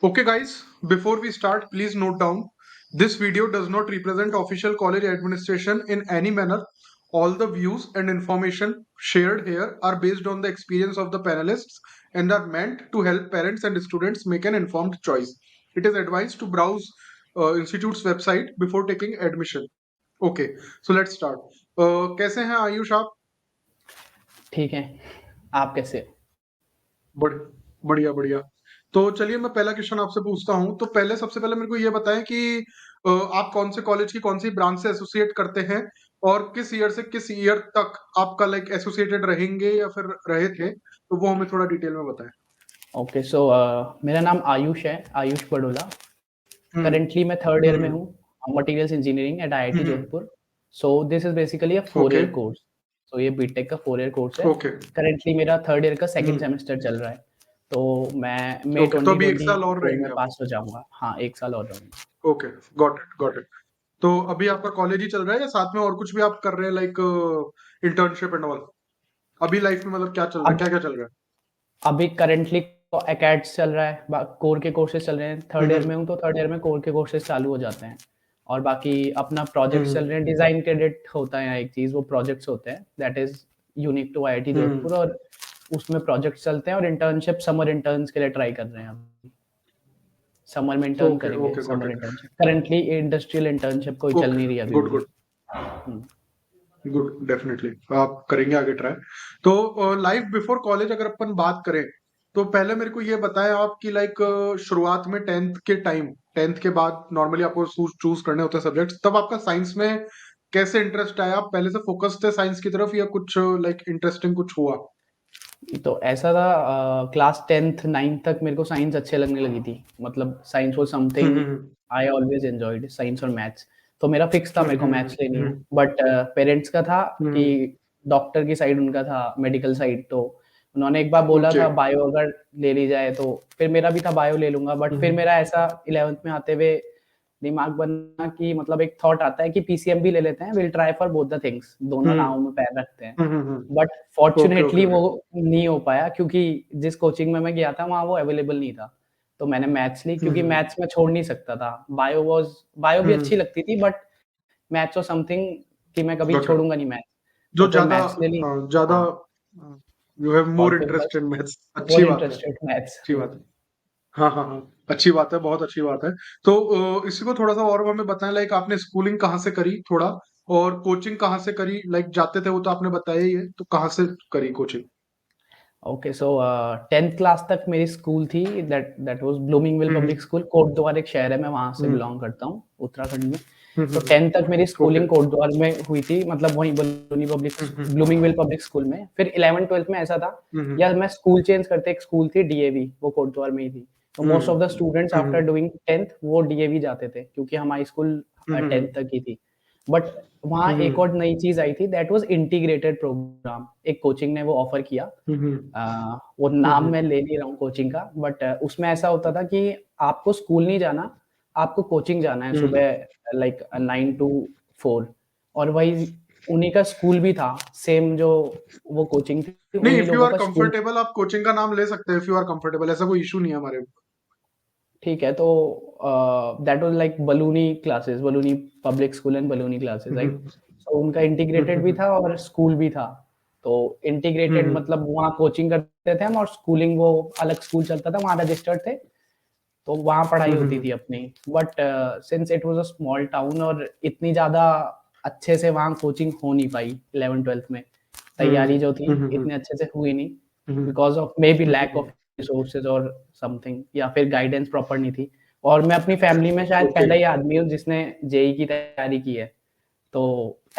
Okay, guys, before we start, please note down this video does not represent official college administration in any manner. All the views and information shared here are based on the experience of the panelists and are meant to help parents and students make an informed choice. It is advised to browse institute's website before taking admission. Okay, so let's start. कैसे हैं आयुष आप? ठीक है, आप कैसे हो? बड़ बढ़िया, बढ़िया। तो चलिए मैं पहला क्वेश्चन आपसे पूछता हूँ। तो पहले सबसे पहले मेरे को ये बताएँ कि आप कौन से कॉलेज की कौन-सी ब्रांच से एसोसिएट करते हैं? और किस ईयर से किस ईयर तक आपका लाइक एसोसिएटेड रहेंगे या फिर रहे थे? तो वो हमें थोड़ा डिटेल में बताएँ। ओके, सो मेरा नाम आयुष है, आयुष बडोला। हुँ, करंटली मैं थर्ड ईयर में हुँ, हूँ, materials engineering at hmm, IIT um, Jodhpur. So this is basically a 4 okay, year course. सो ये बीटेक का 4 ईयर कोर्स है। ओके, करंटली मेरा थर्ड ईयर का सेकंड हुँ, सेमेस्टर चल रहा है। तो मैं मई ओके, तो अभी 1 साल और 2024 में रहेंगे आप। पास हो जाऊँगा। हाँ, 1 साल और रहूँगा। Okay, got it, got it. तो अभी आपका कॉलेज ही चल रहा है या साथ में और कुछ भी आप कर रहे हैं लाइक इंटर्नशिप एंड ऑल? अभी लाइफ में मतलब क्या चल रहा है? अब क्या-क्या चल रहा है? अभी करंटली एकेड्स चल रहा है, कोर के कोर्सेज चल रहे हैं। हुँ, थर्ड ईयर में हुँ, हूँ तो थर्ड ईयर में कोर के कोर्सेज चालू हो जाते हैं। और बाकी अपना हुँ, प्रोजेक्ट्स चल हुँ, रहे हैं। डिज़ाइन क्रेडिट होता है यहाँ एक चीज़, वो प्रोजेक्ट्स होते हैं, that is unique to IIT um. Jodhpur. और उसमें प्रोजेक्ट्स चलते हैं और इंटर्नशिप समर इंटर्न्स के लिए ट्राई कर रहे हैं अभी। समर में इंटर्न ओके, करेंगे, okay, got summer it. Internship. Currently industrial internship कोई चल ओके, नहीं रही है अभी गुड, मेरी। गुड, हुँ। गुड, डेफिनिटली आप करेंगे आगे ट्राई। तो लाइफ बिफोर कॉलेज अगर अपन बात करें, तो पहले मेरे को ये बताएँ आप कि लाइक शुरुआत में 10th के टाइम 10th के बाद नॉर्मली आपको चूज़ करने होते हैं सब्जेक्ट्स, तब आपका साइंस में कैसे इंटरेस्ट आया? आप पहले से फोकस थे साइंस की तरफ या कुछ लाइक इंटरेस्टिंग कुछ हुआ? तो ऐसा था, क्लास 10th 9th तक मेरे को साइंस अच्छे लगने लगी थी। मतलब science was hmm, something hmm, hmm. I always enjoyed, science और मैथ्स। तो मेरा फिक्स था हुँ, मेरे को हुँ, मैथ्स लेनी हुँ, है। बट पेरेंट्स का था हुँ, कि हुँ। डॉक्टर की साइड उनका था, मेडिकल साइड। तो उन्होंने एक बार बोला ओके। था बायो अगर ले ली जाए तो फिर मेरा भी था बायो ले लूँगा। बट हुँ, फिर हुँ। मेरा ऐसा 11th में आते हुए दिमाग बना कि मतलब एक थॉट आता है कि पीसीएम भी ले लेते हैं, will try for both the things, दोनों हुँ। नावों में पैर रखते हैं। हुँ, हुँ, हुँ। बट ओके, ओके, फॉर्च्यूनेटली वो ओके। नहीं हो पाया क्योंकि जिस कोचिंग में मैं गया था वहाँ वो अवेलेबल नहीं था। तो मैंने मैथ्स ली हुँ, क्योंकि हुँ। मैथ्स मैं छोड़ नहीं सकता था। बायो भी हुँ, अच्छी हुँ। लगती थी बट मैथ्स वाज़ समथिंग कि मैं कभी गॉट इट। छोड़ूँगा नहीं मैथ्स। तो जो फिर ज़्यादा मैथ्स ले ली। ज़्यादा हाँ, यू हैव और मोर फिर इंटरेस्ट बस इन मैथ्स। अच्छी मोर बात है, इंटरेस्टेड मैथ्स। अच्छी बात है। हाँ, हाँ, हाँ। अच्छी बात है, बहुत अच्छी बात है। तो इसी को थोड़ा-सा और हमें बताएँ लाइक आपने स्कूलिंग कहाँ से करी थोड़ा और कोचिंग कहाँ से करी? लाइक जाते थे वो तो आपने बताया ही है, तो कहाँ से करी कोचिंग? ओके, सो 10th क्लास तक मेरी स्कूल थी, that that was Bloomingville um, public um. School. Kotdwar एक शहर है, मैं वहाँ से हुँ। बिलॉन्ग करता हूँ, उत्तराखंड में। हुँ, तो हुँ, 10th तक मेरी हुँ। ओके। स्कूलिंग कोटद्वार में हुई थी, मतलब वहीं हुँ, हुँ। ब्लूमिंगविल पब्लिक स्कूल में। फिर 11th-12th में ऐसा था, हुँ, हुँ। या मैं स्कूल चेंज करते, एक स्कूल थी डीएवी, वो कोटद्वार में ही थी। तो um. Most of the students um, after um. Doing 10th वो डीएवी जाते थे क्योंकि हमारी स्कूल हुँ, हुँ, 10th हुँ। तक ही थी। बट वहाँ हुँ, एक और हुँ। नई चीज़ आई थी, दैट वाज़ इंटीग्रेटेड प्रोग्राम। एक कोचिंग ने वो ऑफर किया। हुँ, हुँ। वो हुँ, नाम मैं हुँ। ले नहीं रहा हूँ कोचिंग का, बट उसमें ऐसा होता था कि आपको स्कूल नहीं जाना, आपको कोचिंग जाना है हुँ। सुबह, लाइक 9 टू 4। और वही उन्हीं का स्कूल भी था, सेम जो वो कोचिंग थी, नहीं, उन्हीं इफ यू लोगों आर का स्कूल। कंफर्टेबल आप कोचिंग का नाम ले सकते हैं, इफ यू आर कंफर्टेबल ऐसा कोई इश्यू नहीं है हमारे। ठीक है, तो that was like Baluni classes, Baluni public school and Baluni classes, um, right? Um. So उनका हुँ, इंटीग्रेटेड हुँ, भी हुँ। था और स्कूल भी था। तो हुँ, इंटीग्रेटेड हुँ। मतलब वहाँ कोचिंग करते थे हम, और स्कूलिंग वो अलग स्कूल चलता था, वहाँ रजिस्टर्ड थे, तो वहाँ पढ़ाई हुँ, हुँ, होती थी हुँ। अपनी। But since it was a small town और इतनी ज़्यादा अच्छे से वहाँ कोचिंग हो नहीं पाई 11th-12th में। तैयारी जो थी हुँ, हुँ, हुँ। इतने अच्छे से हुई नहीं, um, um. Because of maybe um, um, lack of um. Resources और समथिंग, या फिर गाइडेंस प्रॉपर नहीं थी। और मैं अपनी फैमिली में शायद ओके, पहला ही आदमी हूँ जिसने जेईई की तैयारी की है। तो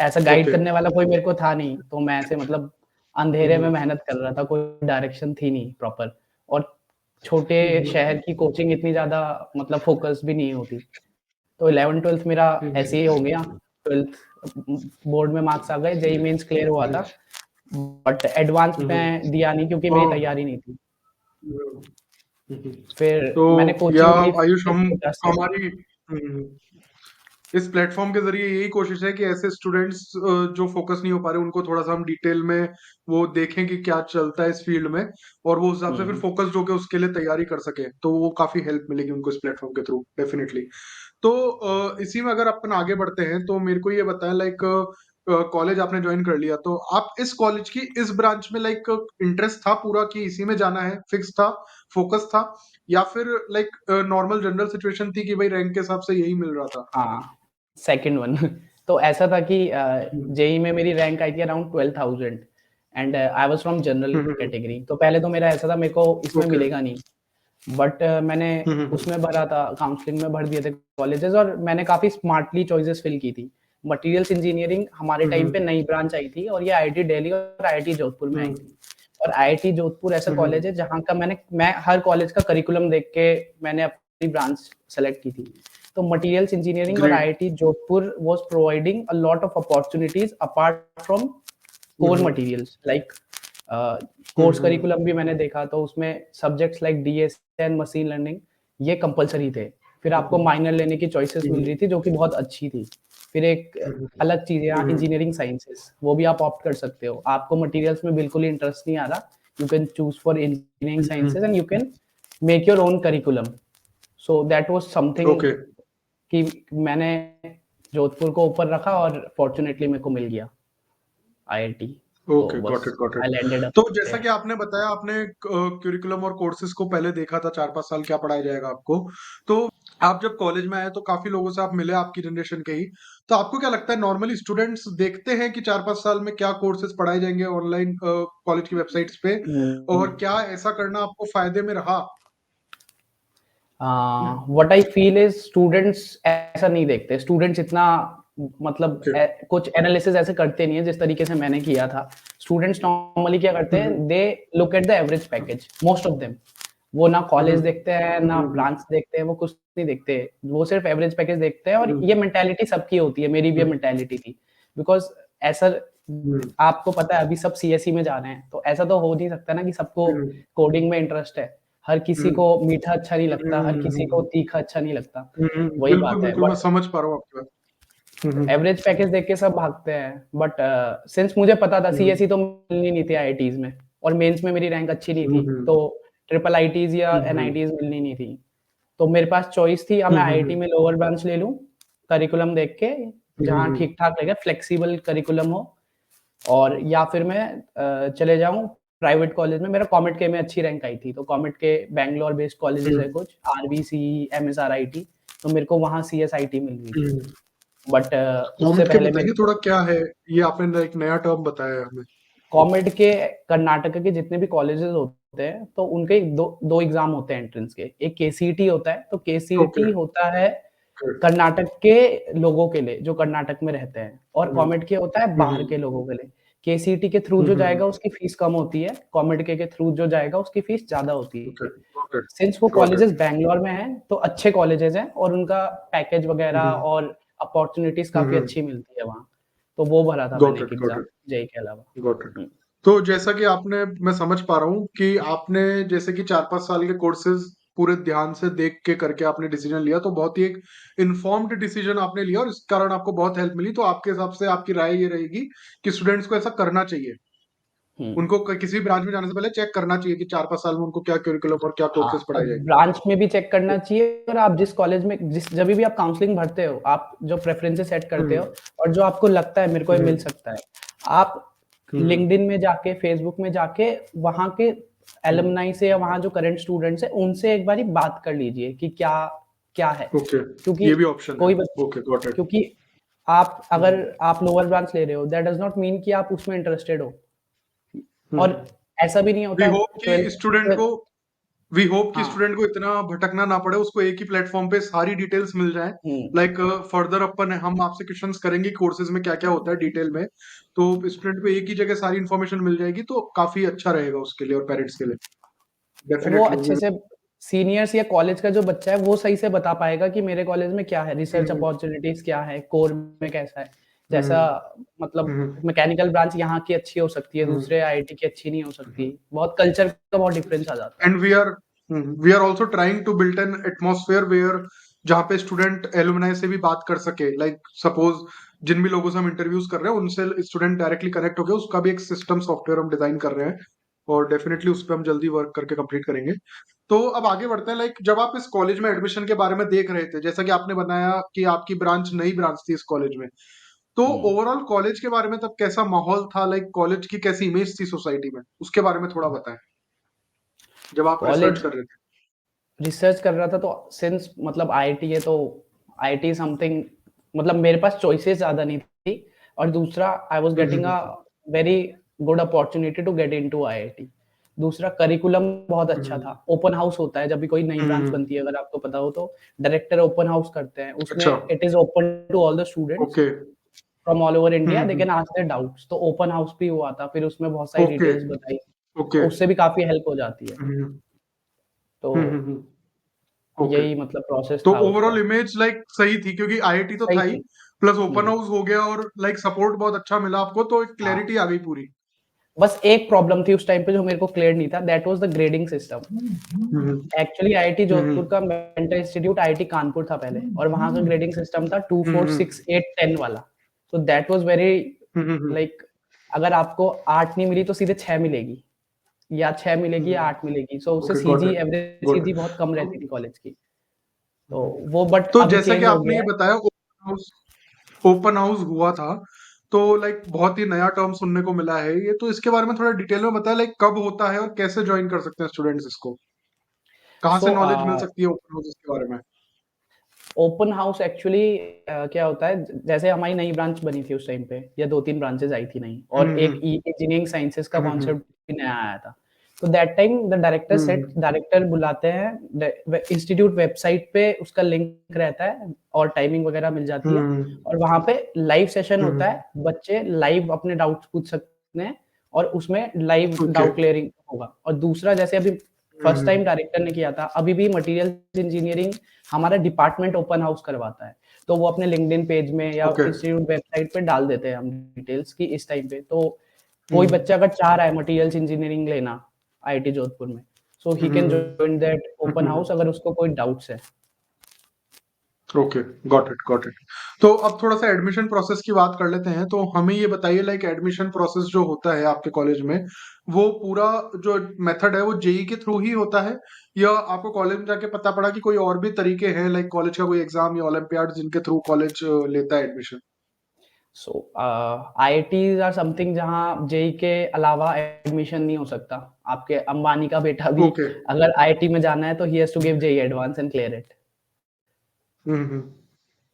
ऐसा गाइड ओके। करने वाला कोई मेरे को था नहीं, तो मैं ऐसे मतलब हुँ, अंधेरे में हुँ। मेहनत कर रहा था, कोई डायरेक्शन थी नहीं प्रॉपर। और छोटे हुँ, हुँ। शहर की कोचिंग इतनी ज़्यादा मतलब फ़ोकस भी नहीं होती। तो 11th-12th मेरा हुँ, ऐसे ही हुँ। हो गया। 12th बोर्ड में मार्क्स आ गए, जेईई मेन्स क्लियर हुआ था, बट एडवांस हुँ, हुँ। में दिया नहीं क्योंकि मेरी हाँ। तैयारी नहीं थी। हुँ, हुँ, हुँ। फिर तो मैंने या कोचिंग ली आयुष फिर हम सोचा से। हमारी हुँ, हुँ। इस प्लेटफॉर्म के जरिए यही कोशिश है कि ऐसे स्टूडेंट्स जो फोकस नहीं हो पा रहे उनको थोड़ा सा हम डिटेल में वो देखें कि क्या चलता है इस फील्ड में, और वो उस हिसाब से फिर हम्म फोकस्ड होकर उसके लिए तैयारी कर सके, तो वो काफी हेल्प मिलेगी उनको इस प्लेटफॉर्म के थ्रू डेफिनेटली। तो इसी में अगर अपन आगे बढ़ते हैं तो मेरे को ये बताएं, लाइक कॉलेज आपने ज्वाइन कर लिया तो आप इस कॉलेज की इस ब्रांच में लाइक इंटरेस्ट था पूरा कि इसी में जाना है, फिक्स था, फोकस था, या फिर लाइक नॉर्मल जनरल सिचुएशन थी कि भाई रैंक के हिसाब से यही मिल रहा था? हाँ, सेकंड वन। तो ऐसा था कि हम्म जेई में मेरी रैंक आई थी around 12,000 and I was from general hmm. Category. तो पहले तो मेरा ऐसा था, मेरे को इसमें ओके। मिलेगा नहीं, बट मैंने हम्म। उसमें भरा था, काउंसलिंग में भर दिए थे कॉलेजेस, और मैंने काफी स्मार्टली चॉइसेस फिल की थी। मटेरियल्स इंजीनियरिंग हमारे टाइम पे नई ब्रांच आई थी, और ये आईआईटी दिल्ली और आईआईटी जोधपुर में आई थी। और आईआईटी जोधपुर ऐसा कॉलेज है जहाँ का मैं हर कॉलेज का करिकुलम देख के मैंने अपनी ब्रांच सेलेक्ट की थी। तो मटेरियल्स इंजीनियरिंग और great. IIT Jodhpur was providing a lot of opportunities apart from core materials like course curriculum भी मैंने देखा, तो उसमें subjects like DSN, machine learning, ये कंपलसरी थे। फिर आपको माइनर लेने की चॉइसेस मिल रही थी जो कि बहुत अच्छी थी। फिर एक अलग चीज है यहाँ, इंजीनियरिंग साइंसेस, वो भी आप ऑप्ट कर सकते हो। आपको मटेरियल्स में बिल्कुल इंटरेस्ट नहीं आ रहा, you can choose for engineering sciences and you can make your own curriculum. So that was something okay कि मैंने जोधपुर को ऊपर रखा और फॉर्चुनेटली मेरे को मिल गया आईआईटी। तो ओके, गॉट बस it got it. I landed up तो जैसा देयर। कि आपने बताया, आपने क्यूरिकुलम और कोर्सेज को पहले देखा था 4-5 साल क्या पढ़ाया जाएगा आपको, तो आप जब कॉलेज में आए तो काफी लोगों से आप मिले आपकी जनरेशन के ही, तो आपको क्या लगता है नॉर्मली स्टूडेंट्स देखते हैं कि 4-5 साल में क्या कोर्सेज पढ़ाए जाएंगे ऑनलाइन कॉलेज की वेबसाइट्स पे, और क्या ऐसा करना आपको फायदे में रहा? What I feel is students ऐसा नहीं देखते। स्टूडेंट्स इतना मतलब ओके। कुछ एनालिसिस ऐसे करते नहीं है जिस तरीके से मैंने किया था। स्टूडेंट्स नॉर्मली क्या करते हैं, they look at the average package, most of them. वो ना कॉलेज देखते हैं ना ब्रांच देखते हैं, वो कुछ नहीं देखते, वो सिर्फ एवरेज पैकेज देखते हैं। और ये मेंटालिटी सबकी होती है, मेरी भी ये मेंटालिटी थी, बिकॉज ऐसा आपको पता है अभी सब सीएसई में जा रहे हैं, तो ऐसा तो हो नहीं सकता ना कि सबको कोडिंग में इंटरेस्ट है। हर किसी को मीठा अच्छा नहीं लगता, हर किसी को तीखा अच्छा नहीं लगता, वही बिल्कुल बात है। बिल्कुल, मैं बट समझ पा रहा हूँ आपकी बात। एवरेज पैकेज देख के सब भागते हैं, बट सिंस मुझे पता था सीएसई तो मिलनी नहीं थी आईआईटीज में, और मेंस में मेरी रैंक अच्छी नहीं थी, तो ट्रिपल आईटीज या एनआईटीज मिलनी नहीं थी। तो मेरे पास चॉइस थी, अब मैं आईआईटी में लोअर ब्रांच ले लूं, करिकुलम देख के जहाँ ठीक ठाक लगे, फ्लेक्सिबल करिकुलम हो, और या फिर मैं चले जाऊं प्राइवेट कॉलेज में। मेरा कॉमेट के में अच्छी रैंक आई थी, तो कॉमेट के बैंगलोर बेस्ड कॉलेजेस है कुछ, आरबीसी, एमएसआरआईटी, तो मेरे को वहां सीएसआईटी मिल गई थी। बट उससे कॉमेट के पहले मेरे बताइए को थोड़ा क्या है, ये आपने एक नया टर्म बताया हमें। कॉमेड के, कर्नाटक के जितने भी कॉलेजेस होते हैं तो उनके दो एग्जाम होते हैं एंट्रेंस के। एक केसीईटी होता है, तो ओके। केसीईटी होता है कर्नाटक के लोगों के लिए जो कर्नाटक में रहते हैं, और कॉमेड के होता है बाहर के लोगों के लिए। केसीईटी के थ्रू जो जाएगा उसकी फीस कम होती है, कॉमेड के थ्रू जो जाएगा उसकी फीस ज्यादा होती ओके है। गॉट इट सिंस वो गॉट कॉलेजेस इट। बैंगलोर में हैं तो अच्छे कॉलेजेस हैं, और उनका पैकेज वगैरह और अपॉर्चुनिटीज काफी अच्छी मिलती है वहाँ। तो वो भरा था मैंने गॉट एक it got exam it JEE के अलावा। Got it. हम्म। तो जैसा कि आपने, मैं समझ पा रहा हूँ कि आपने जैसे कि 4-5 साल के कोर्सेज पूरे ध्यान से देख के करके आपने डिसीजन लिया, तो बहुत ही एक इन्फॉर्म्ड डिसीजन आपने लिया और इस कारण आपको बहुत हेल्प मिली। तो आपके हिसाब से आपकी राय ये रहेगी कि स्टूडेंट्स को ऐसा करना चाहिए, हम्म। उनको किसी ब्रांच में जाने से पहले चेक करना चाहिए कि 4-5 साल में उनको क्या करिकुलम और क्या हाँ, कोर्सेज पढ़ाए जाएंगे। ब्रांच में भी चेक करना चाहिए, और आप जिस कॉलेज में जिस जब भी आप काउंसलिंग भरते हो, आप जो प्रेफरेंसेस सेट करते हो, हम्म और जो आपको लगता है मेरे को ये मिल हम्म सकता है, आप हम्म लिंक्डइन में जाके, फेसबुक में जाके, वहां के एलुमनाई से या वहां जो करंट स्टूडेंट्स है उनसे एक बारी बात कर लीजिए कि क्या क्या है। ओके, क्योंकि ये भी ऑप्शन है। कोई बच ओके गॉट इट। क्योंकि आप अगर आप लोअर ब्रांच ले रहे हो, दैट डज नॉट मीन कि आप उसमें इंटरेस्टेड हो। और ऐसा भी नहीं वी होता होप कि स्टूडेंट ट्वेल्थ। को वी होप कि हाँ। स्टूडेंट को इतना भटकना ना पड़े, उसको एक ही प्लेटफॉर्म पे सारी डिटेल्स मिल जाए। हम्म। लाइक फर्दर अपन हम आपसे क्वेश्चंस करेंगे कोर्सेज में क्या क्या होता है डिटेल में, तो स्टूडेंट को एक ही जगह सारी इन्फॉर्मेशन मिल जाएगी, तो काफी अच्छा रहेगा उसके लिए और पेरेंट्स के लिए वो डेफिनेटली। अच्छे से सीनियर्स या कॉलेज का जो बच्चा है वो सही से बता पाएगा कि मेरे कॉलेज में क्या है, रिसर्च अपॉर्चुनिटीज क्या है, कोर में कैसा है। जैसा मतलब मैकेनिकल ब्रांच यहाँ की अच्छी हो सकती है, दूसरे आईआईटी की अच्छी नहीं हो सकती, बहुत कल्चर का बहुत डिफरेंस आ जाता है। And we are also trying to build an atmosphere where जहाँ पे स्टूडेंट एलुमनाई से भी बात कर सके, लाइक सपोज जिन भी लोगों से हम इंटरव्यूज कर रहे हैं उनसे स्टूडेंट डायरेक्टली कनेक्ट हो गया, उसका भी एक सिस्टम सॉफ्टवेयर हम डिजाइन कर रहे हैं और डेफिनेटली उस पर हम जल्दी वर्क करके कंप्लीट करेंगे। तो अब आगे बढ़ते हैं, लाइक जब आप इस कॉलेज में एडमिशन के बारे में देख रहे थे, जैसा कि आपने बताया कि आपकी ब्रांच नई ब्रांच थी इस कॉलेज में, तो ओवरऑल कॉलेज के बारे में तब कैसा माहौल था, लाइक कॉलेज की कैसी इमेज थी सोसाइटी में, उसके बारे में थोड़ा बताएं जब आप रिसर्च कॉलेज कर रहे थे। रिसर्च कर रहा था तो सिंस मतलब आईआईटी है तो आईआईटी समथिंग, मतलब मेरे पास चॉइसेस ज्यादा नहीं थी, और दूसरा I was getting a very good opportunity to get into IIT. दूसरा करिकुलम बहुत अच्छा था, ओपन हाउस होता है जब भी कोई नई ब्रांच बनती है, अगर आपको पता हो तो डायरेक्टर ओपन हाउस करते हैं, उसमें अच्छा। It is open to all the students okay. From all over India, they can ask their doubts. तो ओपन हाउस भी हुआ था, फिर उसमें बहुत सारी ओके। डिटेल्स बताई, ओके। तो उससे भी काफी हेल्प हो जाती है। हम्म। तो हम्म। ओके। यही मतलब प्रोसेस तो था ओवरऑल उसका। इमेज लाइक सही थी क्योंकि आईआईटी तो सही था ही, थी। प्लस ओपन हम्म। हाउस हो गया और लाइक सपोर्ट बहुत अच्छा मिला आपको, तो एक हाँ, क्लैरिटी आ गई पूरी। बस एक प्रॉब्लम थी उस टाइम पे जो मेरे को क्लियर नहीं था, that was the grading system. Hmm. Actually IIT Jodhpur hmm. का मेंटर इंस्टीट्यूट आईआईटी कानपुर था पहले, और वहां का ग्रेडिंग सिस्टम था 2 4 हम्म। 6 8 10 वाला। So that was very hmm. Like, अगर आपको 8 नहीं मिली तो सीधे 6 मिलेगी, या 6 मिलेगी या 8 मिलेगी। सो उससे okay, got CG it. Average got सीधी बहुत कम इट। रहती थी कॉलेज की। तो वो बट तो अभी जैसा कि चेंज हो आपने गया ये है। बताया ओपन हाउस हुआ था, तो लाइक बहुत ही नया टर्म सुनने को मिला है ये, तो इसके बारे में थोड़ा डिटेल में बताया, लाइक कब होता है और कैसे ज्वाइन कर सकते हैं स्टूडेंट्स इसको, कहाँ से सो नॉलेज मिल सकती है ओपन हाउस के बारे में। ओपन हाउस एक्चुअली क्या होता है, जैसे हमारी नई ब्रांच बनी थी उस टाइम पे, या 2-3 ब्रांचेस आई थी नई, और हम्म। एक इंजीनियरिंग साइंसेस का हम्म। कॉन्सेप्ट भी नया आया था। तो that time the director set, hmm. Director बुलाते हैं, इंस्टीट्यूट वेबसाइट पे उसका लिंक रहता है और टाइमिंग वगैरह मिल जाती है, हम्म। और वहां पे लाइव सेशन होता हम्म। है, बच्चे लाइव अपने डाउट्स पूछ सकते हैं, और उसमें लाइव ओके। डाउट क्लियरिंग होगा। और दूसरा, जैसे अभी फर्स्ट टाइम डायरेक्टर ने किया था, अभी भी मटेरियल इंजीनियरिंग हमारा डिपार्टमेंट ओपन हाउस करवाता है, तो वो अपने लिंक्डइन पेज में या ओके। इंस्टीट्यूट वेबसाइट पे डाल देते हैं हम डिटेल्स की इस टाइम पे। तो कोई हम्म। बच्चा अगर चाह रहा है मटेरियल्स इंजीनियरिंग लेना आईआईटी जोधपुर में, so he can join that open house अगर उसको कोई डाउट्स है। Okay, got it, got it. तो अब थोड़ा सा एडमिशन प्रोसेस की बात कर लेते हैं, तो हमें ये बताइए, लाइक एडमिशन प्रोसेस जो होता है आपके कॉलेज में, वो पूरा जो मेथड है वो जेई के थ्रू ही होता है, या आपको कॉलेज में जाके पता पड़ा कि कोई और भी तरीके हैं, लाइक कॉलेज का कोई एग्जाम या ओलंपियाड जिनके थ्रू कॉलेज लेता है admission. So IITs are something जहाँ जेई के अलावा एडमिशन नहीं हो सकता। आपके अंबानी का बेटा भी ओके। अगर आईआईटी में जाना है तो he has to give JEE advance and clear it. Hmm.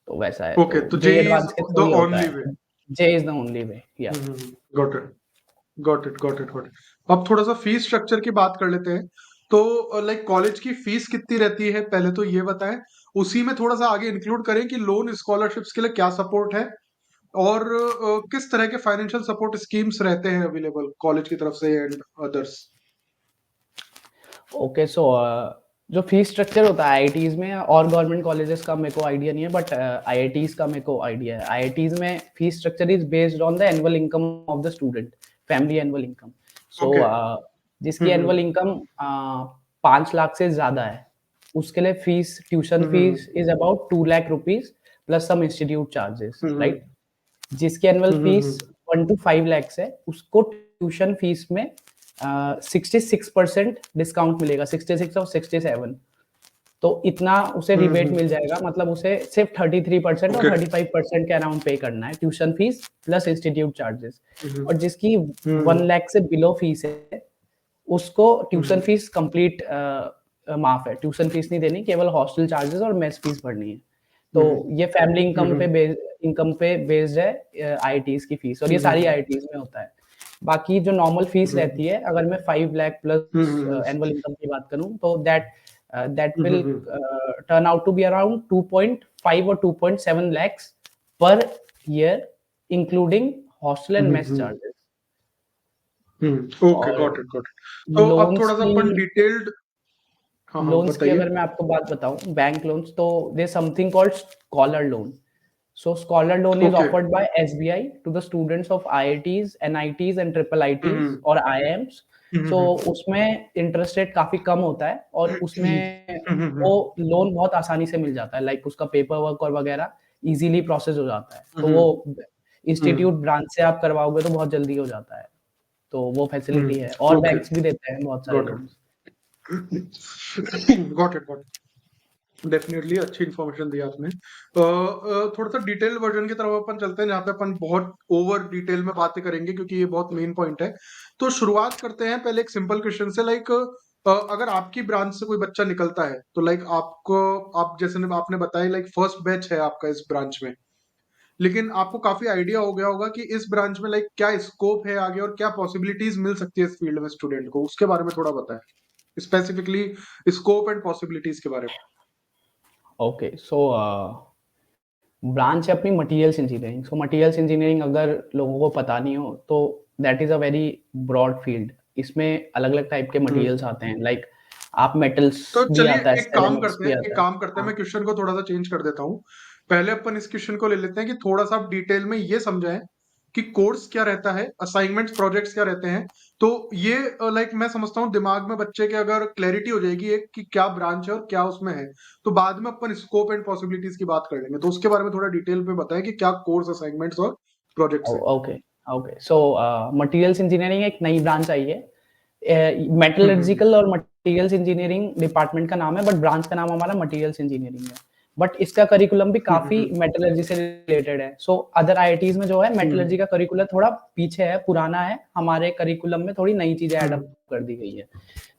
तो वैसा है, तो ओके, तो जेई जेई इज एडवांस के द थ्रू ही होता ओनली वे। है। JEE is the only way, yeah. Got it, got it, got it, got it. अब थोड़ा सा फीस स्ट्रक्चर की बात कर लेते हैं, तो लाइक कॉलेज की फीस कितनी रहती है पहले तो ये बताएं, उसी में थोड़ा सा आगे इंक्लूड करें कि लोन स्कॉलरशिप्स के लिए क्या सपोर्ट है, और किस तरह के फाइनेंशियल सपोर्ट स्कीम्स रहते हैं अवेलेबल कॉलेज की तरफ से एंड अदर्स। ओके, सो जो फीस स्ट्रक्चर होता है आईआईटीज में और गवर्नमेंट कॉलेजेस का मेरे को आइडिया नहीं है, बट आईआईटीज का मेरे को आइडिया है। आईआईटीज में fees structure is based on the annual income of the student, family annual income. So okay. जिसकी एनुअल इनकम 5 लाख से ज्यादा है, उसके लिए fees, tuition fees is about 2 lakh rupees plus some institute charges, right. जिसकी annual fees 1 to 5 lakhs है, उसको tuition fees में 66% डिस्काउंट मिलेगा, 66 और 67। तो इतना उसे रिबेट मिल जाएगा, मतलब उसे सिर्फ 33% और ओके। 35% के अराउंड पे करना है tuition fees plus institute charges. और जिसकी 1 लाख से बिलो फीस है, उसको ट्यूशन फीस कंप्लीट माफ है, ट्यूशन फीस नहीं देनी, केवल हॉस्टल चार्जेस और मेस फीस भरनी है। तो ये फैमिली इनकम पे बेस्ड है आईआईटीज की फीस, और ये सारी आईआईटीज में होता है। बाकी जो नॉर्मल फीस रहती है, अगर मैं 5 लाख प्लस एनुअल इनकम की बात करूं, तो that will turn out to be around 2.5 और 2.7 lakhs per year, including hostel and mess charges. Okay, और गॉट इट, गॉट इट। तो अब लोन्स थोड़ा सा अपन की डिटेल्ड। हाँ हाँ, लोन्स की बताइए। अगर मैं आपको बात बताऊं, बैंक लोन्स, तो they something called scholar loan. So scholar loan is okay. offered by SBI to the students of IITs, NITs and triple ITs or IIMs सो उसमें इंटरेस्ट रेट काफ़ी कम होता है और उसमें वो हम्म। लोन बहुत आसानी से मिल जाता है, लाइक उसका पेपर वर्क और वगैरह ईज़िली प्रोसेस हो जाता है। तो वो इंस्टीट्यूट ब्रांच से आप करवाओगे तो बहुत जल्दी हो जाता है। तो वो फैसिलिटी है और ओके, बैंक्स भी देते हैं बहुत सारे got loans. It got it. Definitely अच्छी इन्फॉर्मेशन दी आपने। थोड़ा सा डिटेल वर्जन की तरफ अपन चलते हैं, जहाँ पे अपन बहुत ओवर डिटेल में बातें करेंगे, क्योंकि ये बहुत मेन पॉइंट है। तो शुरुआत करते हैं पहले एक सिंपल क्वेश्चन से, लाइक अगर आपकी ब्रांच से कोई बच्चा निकलता है, तो लाइक आपको, आप जैसे आपने बताया, लाइक फर्स्ट बैच है आपका इस ब्रांच में, लेकिन आपको काफी आइडिया हो गया होगा कि इस ब्रांच में लाइक क्या स्कोप है आगे और क्या पॉसिबिलिटीज मिल सकती है इस फील्ड में स्टूडेंट को, उसके बारे में थोड़ा बताएं, स्पेसिफिकली स्कोप एंड पॉसिबिलिटीज के बारे में। ओके, सो ब्रांच है अपनी materials engineering. So materials engineering अगर लोगों को पता नहीं हो तो that is a very broad field. इसमें अलग-अलग टाइप के हम्म। मटेरियल्स आते हैं, लाइक आप मेटल्स तो भी चलिए आता है, एक काम सेरेमिक्स करते भी हैं, एक आता है। काम करते हैं, मैं हाँ, क्वेश्चन को थोड़ा सा चेंज कर देता हूँ। पहले अपन इस क्वेश्चन को ले लेते हैं कि थोड़ा सा आप डिटेल में ये समझाएं कि कोर्स क्या रहता है, असाइनमेंट्स प्रोजेक्ट्स क्या रहते हैं। तो ये लाइक मैं समझता हूँ दिमाग में बच्चे के अगर क्लैरिटी हो जाएगी एक कि क्या ब्रांच है और क्या उसमें है, तो बाद में अपन स्कोप एंड पॉसिबिलिटीज की बात कर लेंगे। तो उसके बारे में थोड़ा डिटेल पे बताएं कि क्या कोर्स, असाइनमेंट्स और प्रोजेक्ट्स ओ है। Okay, okay. So materials engineering एक नई ब्रांच आई है। हम्म। मेटलर्जिकल और मटेरियल्स इंजीनियरिंग डिपार्टमेंट का नाम है, बट ब्रांच का नाम हमारा मटेरियल्स इंजीनियरिंग है। बट इसका करिकुलम भी काफ़ी हम्म। मेटलर्जी से रिलेटेड है। सो अदर आईआईटीज़ में जो है हम्म। मेटलर्जी का करिकुलम थोड़ा पीछे है, पुराना है। हमारे करिकुलम में थोड़ी नई चीज़ें ऐड अप हम्म। कर दी गई है।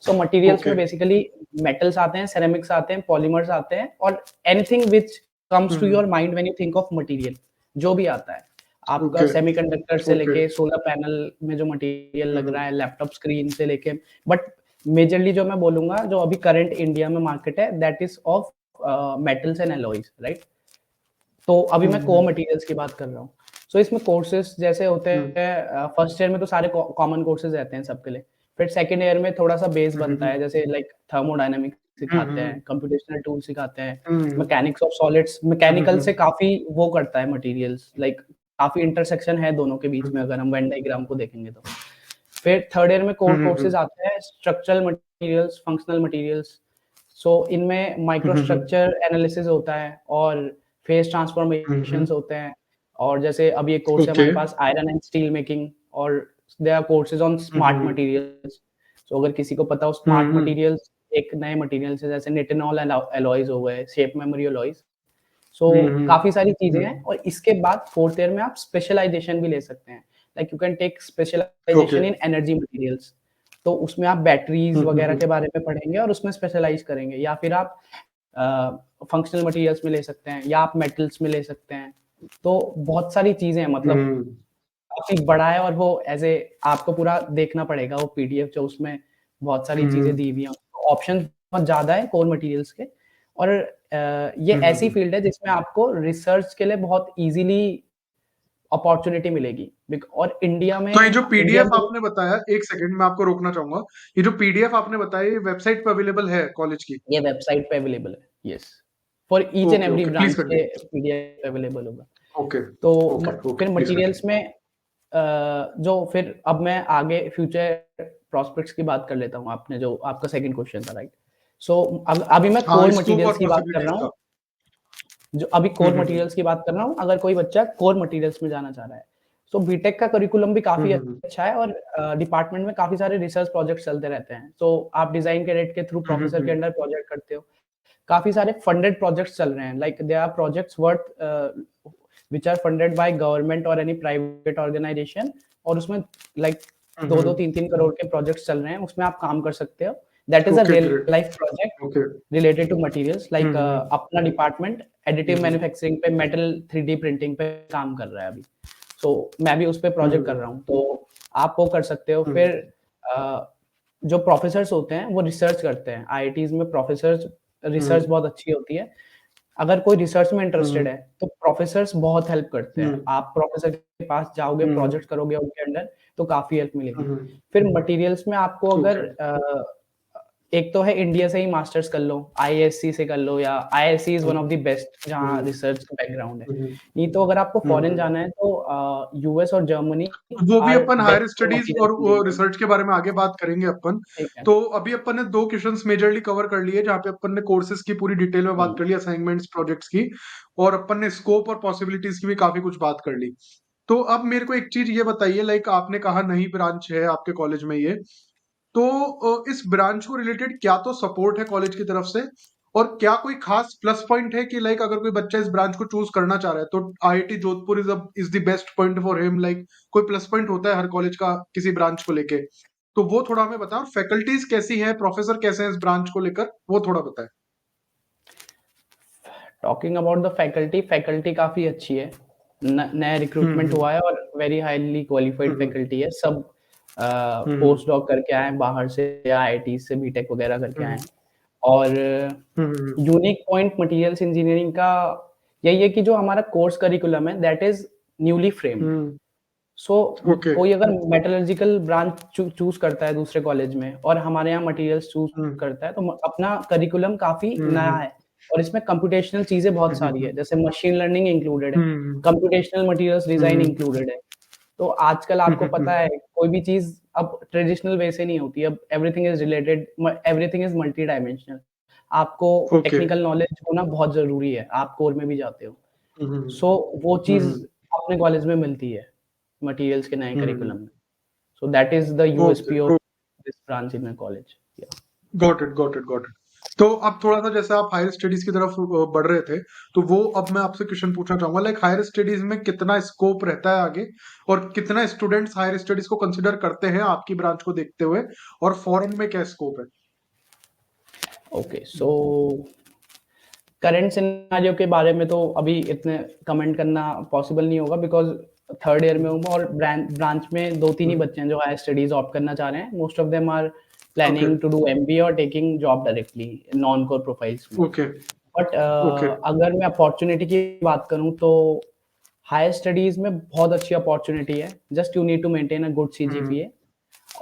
So materials okay. में बेसिकली मेटल्स आते हैं, सेरेमिक्स आते हैं, पॉलीमर्स आते हैं और anything which comes to your hmm. Mind when you think of material, जो भी आता है। आपका ओके। सेमीकंडक्टर से ओके। लेके सोलर पैनल में जो मटेरियल लग रहा हम्म। है, लैपटॉप स्क्रीन से लेके, बट मेजरली जो मैं बोलूँगा जो अभी करंट इंडिया में मार्केट है that is of metals and alloys, right? तो अभी मैं को हम्म। मटेरियल्स की बात कर रहा हूँ। सो इसमें कोर्सेज़ जैसे होते हम्म। हैं, फर्स्ट ईयर में तो सारे कॉमन कोर्सेज़ रहते हैं सबके लिए। फिर सेकंड ईयर में थोड़ा-सा बेस बनता है, हम्म। जैसे लाइक थर्मोडायनामिक्स सिखाते हम्म। हैं, कंप्यूटेशनल टूल सिखाते हैं, हम्म। मैकेनिक्स ऑफ सॉलिड्स, मैकेनिकल से हम्म। काफ़ी वो करता है मटेरियल्स, लाइक काफ़ी इंटरसेक्शन है दोनों के बीच में हम्म। अगर हम वेन डायग्राम को देखेंगे तो। फिर थर्ड ईयर में कोर हम्म। कोर्सेज़ आते हैं, स्ट्रक्चरल मटेरियल्स, फंक्शनल मटेरियल्स। सो इनमें हम्म। माइक्रोस्ट्रक्चर एनालिसिस होता है और फेज हम्म। ट्रांसफॉर्मेशंस होते हैं। और जैसे अभी एक कोर्स है ओके। हमारे पास आयरन एंड स्टील मेकिंग, और there are courses on smart hmm. Materials. So अगर किसी को पता हो स्मार्ट हम्म। मटेरियल्स एक नए मटेरियल्स है, जैसे निटिनॉल एलॉयज हो गए, शेप मेमोरी एलॉयज। सो हम्म। काफ़ी सारी चीज़ें हैं और इसके बाद फोर्थ ईयर में आप स्पेशलाइज़ेशन भी ले सकते हैं। Like you can take okay. Specialization in energy materials. तो उसमें आप बैटरीज़ वगैरह हम्म। के बारे में पढ़ेंगे और उसमें स्पेशलाइज़ करेंगे, या फिर आप फंक्शनल मटेरियल्स में ले सकते हैं या आप मेटल्स में ले सकते हैं। तो बहुत सारी चीज़ें हैं, मतलब हम्म। काफ़ी बड़ा है और वो ऐज़ ए आपको पूरा देखना पड़ेगा वो पीडीएफ जो उसमें बहुत सारी चीज़ें हम्म। दी हुई हैं। ऑप्शंस बहुत ज़्यादा है कोर मटेरियल्स के। और ये ऐसी हम्म। फील्ड है जिसमें आपको रिसर्च के लिए बहुत ईज़िली अपॉर्च्युनिटी मिलेगी। और इंडिया तो ये में जो इंडिया पीडीएफ में आपने बताया, एक सेकंड में आपको रोकना चाहूंगा, ये जो पीडीएफ आपने बताया ये वेबसाइट पे अवेलेबल है कॉलेज की? ये वेबसाइट पे अवेलेबल है। Yes, for each and okay, every okay, please branch के कंटिन्यू। पीडीएफ अवेलेबल होगा। ओके, तो ओके, ओके, फिर प्लीज मटेरियल्स कंटिन्यू। में जो फिर अब मैं आगे फ्यूचर प्रॉस्पेक्ट्स की बात कर लेता हूँ, आपने जो आपका सेकंड क्वेश्चन था, राइट? सो अब अभी मैं हाँ, कोर स्कोप मटेरियल्स और की बात कर पॉसिबिलिटीज रहा का। हूँ। जो अभी कोर मटेरियल्स की बात कर रहा हूँ, अगर कोई बच्चा कोर मटेरियल्स में जाना चाह रहा है, तो बीटेक का करिकुलम भी काफ़ी हम्म। अच्छा है और डिपार्टमेंट में काफ़ी सारे रिसर्च प्रोजेक्ट्स चलते रहते हैं। तो आप डिज़ाइन कैडेट के थ्रू प्रोफेसर के हम्म। अंडर प्रोजेक्ट करते हो। काफ़ी सारे फंडेड प्रोजेक्ट्स चल रहे हैं, like there are projects worth which are funded by government और एनी प्राइवेट ऑर्गेनाइजेशन, और उसमें लाइक 2-2 हम्म। 3-3 करोड़ के प्रोजेक्ट्स चल रहे हैं, उसमें आप काम कर सकते हो। That is a okay, real great. Life project okay. Related to materials, like hmm. अपना डिपार्टमेंट एडिटिव हम्म। मैन्युफैक्चरिंग पे मेटल 3D प्रिंटिंग पे काम कर रहा है अभी। सो मैं भी उस पे प्रोजेक्ट कर हम्म। रहा हूँ, तो आप वो कर सकते हो। हम्म। फिर अ, जो प्रोफेसर्स होते हैं वो रिसर्च करते हैं। आईआईटीज़ में प्रोफेसर्स रिसर्च हम्म। बहुत अच्छी होती है। अगर कोई रिसर्च में इंटरेस्टेड हम्म। है, तो प्रोफेसर्स बहुत हेल्प करते हैं। हम्म। आप प्रोफेसर के पास जाओगे, हम्म। प्रोजेक्ट करोगे उनके अंडर, तो काफ़ी हेल्प मिलेगी। हम्म। फिर मटेरियल्स में आपको अगर ओके। एक तो है इंडिया से ही मास्टर्स कर लो, आईएससी से कर लो, या ISC is one of the best जहाँ रिसर्च का बैकग्राउंड है। नहीं तो अगर आपको फॉरेन जाना है तो यूएस और जर्मनी वो भी are upon best higher for studies material और इंजीनियरिंग के लिए। रिसर्च के बारे में आगे बात करेंगे अपन। ठीक है। तो अभी अपन ने दो क्वेश्चंस मेजरली कवर कर लिए, जहाँ पे अपन ने कोर्सेज की पूरी डिटेल में बात हुँ। कर ली, असाइनमेंट्स, प्रोजेक्ट्स की, और अपन ने स्कोप और पॉसिबिलिटीज की भी काफी कुछ बात कर ली। तो अब मेरे को एक चीज ये बताइए, लाइक आपने कहा नई ब्रांच है आपके कॉलेज में ये, तो इस ब्रांच को रिलेटेड क्या तो सपोर्ट है कॉलेज की तरफ से, और क्या कोई खास प्लस पॉइंट है कि लाइक अगर कोई बच्चा इस ब्रांच को चूज करना चाह रहा है तो IIT Jodhpur is the best point for him, like कोई प्लस पॉइंट होता है हर कॉलेज का किसी ब्रांच को लेके, तो वो थोड़ा हमें बताओ। फैकल्टीज कैसी है, प्रोफेसर कैसे हैं इस ब्रांच को लेकर, वो थोड़ा बताएं। Talking about the faculty, faculty काफ़ी अच्छी है। नया रिक्रूटमेंट हम्म हुआ है और वेरी हाईली क्वालिफाइड हम्म फैकल्टी है। सब हम्म पोस्ट डॉक करके आए हैं बाहर से या आईआईटी से बीटेक वगैरह करके आए हम्म हैं। और हम्म यूनिक पॉइंट मटेरियल्स इंजीनियरिंग का यही है कि जो हमारा कोर्स करिकुलम है that is newly framed. Hmm so okay. कोई अगर मेटलर्जिकल ब्रांच चूज़ करता है दूसरे कॉलेज में और हमारे यहाँ मटेरियल्स चूज़ हम्म करता है तो अपना करिकुलम काफ़ी नया हम्म है और इसमें कंप्यूटेशनल चीज़ें बहुत सारी है, हम्म जैसे मशीन लर्निंग इंक्लूडेड है, हम्म कंप्यूटेशनल मटेरियल्स डिज़ाइन हम्म इंक्लूडेड है। तो आजकल आपको पता है कोई भी चीज़ अब ट्रेडिशनल वे से नहीं होती, अब everything is related, everything is multi dimensional. आपको ओके। टेक्निकल नॉलेज होना बहुत ज़रूरी है, आप कोर में भी जाते हो। हम्म सो वो चीज़ हम्म अपने कॉलेज में मिलती है, मटेरियल्स के नए हम्म करिकुलम में। So that is the okay. USP of this branch in my college. Yeah. Got it got it got it. तो अब थोड़ा सा जैसे आप हायर स्टडीज की तरफ बढ़ रहे थे, तो वो अब मैं आपसे क्वेश्चन पूछना चाहूंगा, लाइक हायर स्टडीज में कितना स्कोप रहता है आगे, और कितना स्टूडेंट्स हायर स्टडीज को कंसिडर करते हैं आपकी ब्रांच को देखते हुए, और फॉरेन में क्या स्कोप है? Okay, so करंट सिनेरियो के बारे में तो अभी इतने कमेंट करना पॉसिबल नहीं होगा बिकॉज़ थर्ड ईयर में हूँ और ब्रांच में 2-3 ही बच्चे हैं जो हायर स्टडीज़ ऑप्ट करना चाह रहे हैं। Most of them are okay planning to do MBA और taking job directly non core profiles में। Okay but okay. अगर मैं अपॉर्च्युनिटी की बात करूँ तो हायर स्टडीज़ में बहुत अच्छी अपॉर्च्युनिटी है। Just you need to maintain a good hmm CGPA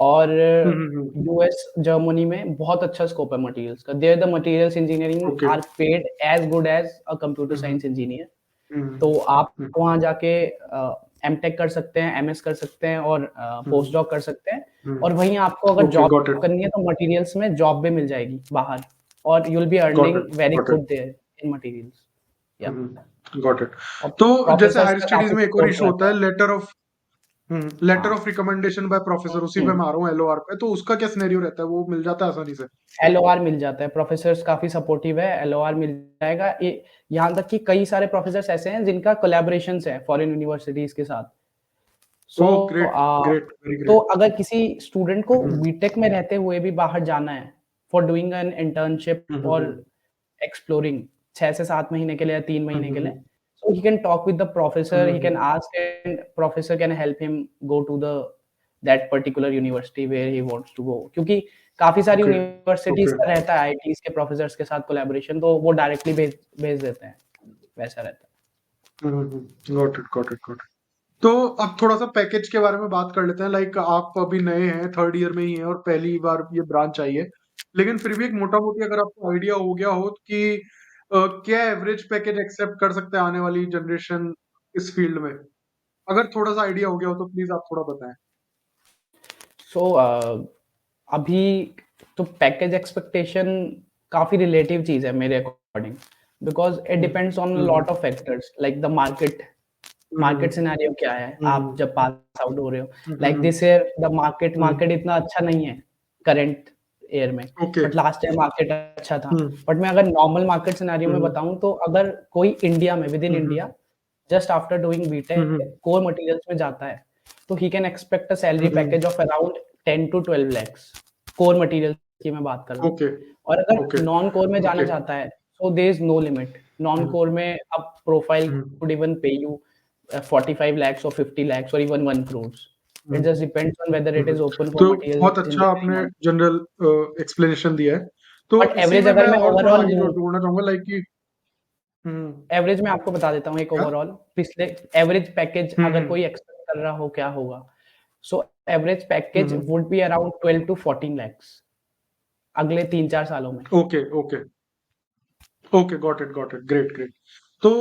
और हम्म यूएस, जर्मनी में बहुत अच्छा स्कोप है मटेरियल्स का। There the materials engineering okay. Are paid as good as a computer hmm science engineer. Hmm तो आप हम्म वहाँ जाके एमटेक कर सकते हैं, एमएस कर सकते हैं और पोस्ट डॉक कर सकते हैं। और वहीं आपको अगर ओके। जॉब गॉट इट करनी है तो मटेरियल्स में जॉब भी मिल जाएगी बाहर और you will be got earning it very got good it. There in materials. या गॉट इट। और तो जैसे प्रोफेसर्स हायर का स्टडीज काफ़ी में एक और सपोर्ट इशू होता रहता है, है। लेटर हाँ। ऑफ रिकमेंडेशन बाय प्रोफेसर, उसी पे हुँ। मैं आ रहा हूँ एलओआर पे, तो उसका क्या सिनेरियो रहता है, वो मिल जाता है आसानी से? एलओआर मिल जाता है, प्रोफेसर्स काफ़ी सपोर्टिव है, एलओआर मिल जाएगा। यहाँ तक कि कई सारे प्रोफेसर्स ऐसे हैं जिनका कोलैबोरेशंस है फॉरेन यूनिवर्सिटीज़ के साथ। सो ओह ग्रेट ग्रेट, वेरी तो ग्रेट। अगर किसी स्टूडेंट को हम्म बीटेक में रहते हुए भी बाहर जाना है फॉर डूइंग एन इंटर्नशिप और हम्म एक्सप्लोरिंग 6 से 7 महीने के लिए या 3 महीने के लिए, hmm so he can talk with the professor, he can hmm ask and professor can help him go to the that particular university where he wants to go. क्योंकि काफ़ी सारी ओके यूनिवर्सिटीज़ ओके। का रहता है IITs के professors के साथ collaboration, तो वो डायरेक्टली भेज भेज देते हैं, वैसा रहता है। Got it got it got it. तो अब थोड़ा सा पैकेज के बारे में बात कर लेते हैं, लाइक आप अभी नए हैं, थर्ड ईयर में ही हैं और पहली बार ये ब्रांच आई है, लेकिन फिर भी एक मोटा मोटी अगर आपको आइडिया हो गया हो कि क्या एवरेज पैकेज एक्सेप्ट कर सकते हैं आने वाली जनरेशन इस फील्ड में, अगर थोड़ा सा आइडिया हो गया हो तो प्लीज आप थोड़ा बताएं। सो अभी तो पैकेज एक्सपेक्टेशन काफ़ी रिलेटिव चीज़ है मेरे according, because it hmm depends on hmm lot of factors like the market. Hmm market scenario क्या है, आप हम्म जब पास आउट हो रहे हो? Like hmm this year the market hmm market इतना अच्छा नहीं है करंट ईयर में, okay. But last year market अच्छा था। हम्म बट मैं अगर नॉर्मल मार्केट सिनेरियो में हम्म बताऊँ तो अगर कोई इंडिया में, within hmm India, just after doing BTech hmm core materials में जाता है, तो he can expect a salary package of around 10 to 12 lakhs, core material की मैं बात कर रहा हूँ। ओके और अगर ओके नॉन कोर में जाना ओके। चाहता है, so there is no limit. Non hmm core में अब profile hmm could even pay you 45 lakhs or 50 lakhs or even 1 crores. It just hmm depends on whether it is open for तो बहुत materials अच्छा engineering आपने or not. General explanation दिया है, तो but इसी एवरेज में अगर मैं मैं और थोड़ा ओवरऑल आगे लूँ, जोड़ना चाहूंगा, लाइक कि हम्म एवरेज मैं आपको बता देता हूँ एक क्या? ओवरऑल पिछले एवरेज पैकेज अगर हम्म कोई एक्सपेक्ट कर रहा हो क्या होगा? So average package hmm would be around 12 to 14 lakhs. अगले 3-4 सालों में। Okay, okay. Okay, got it, great. तो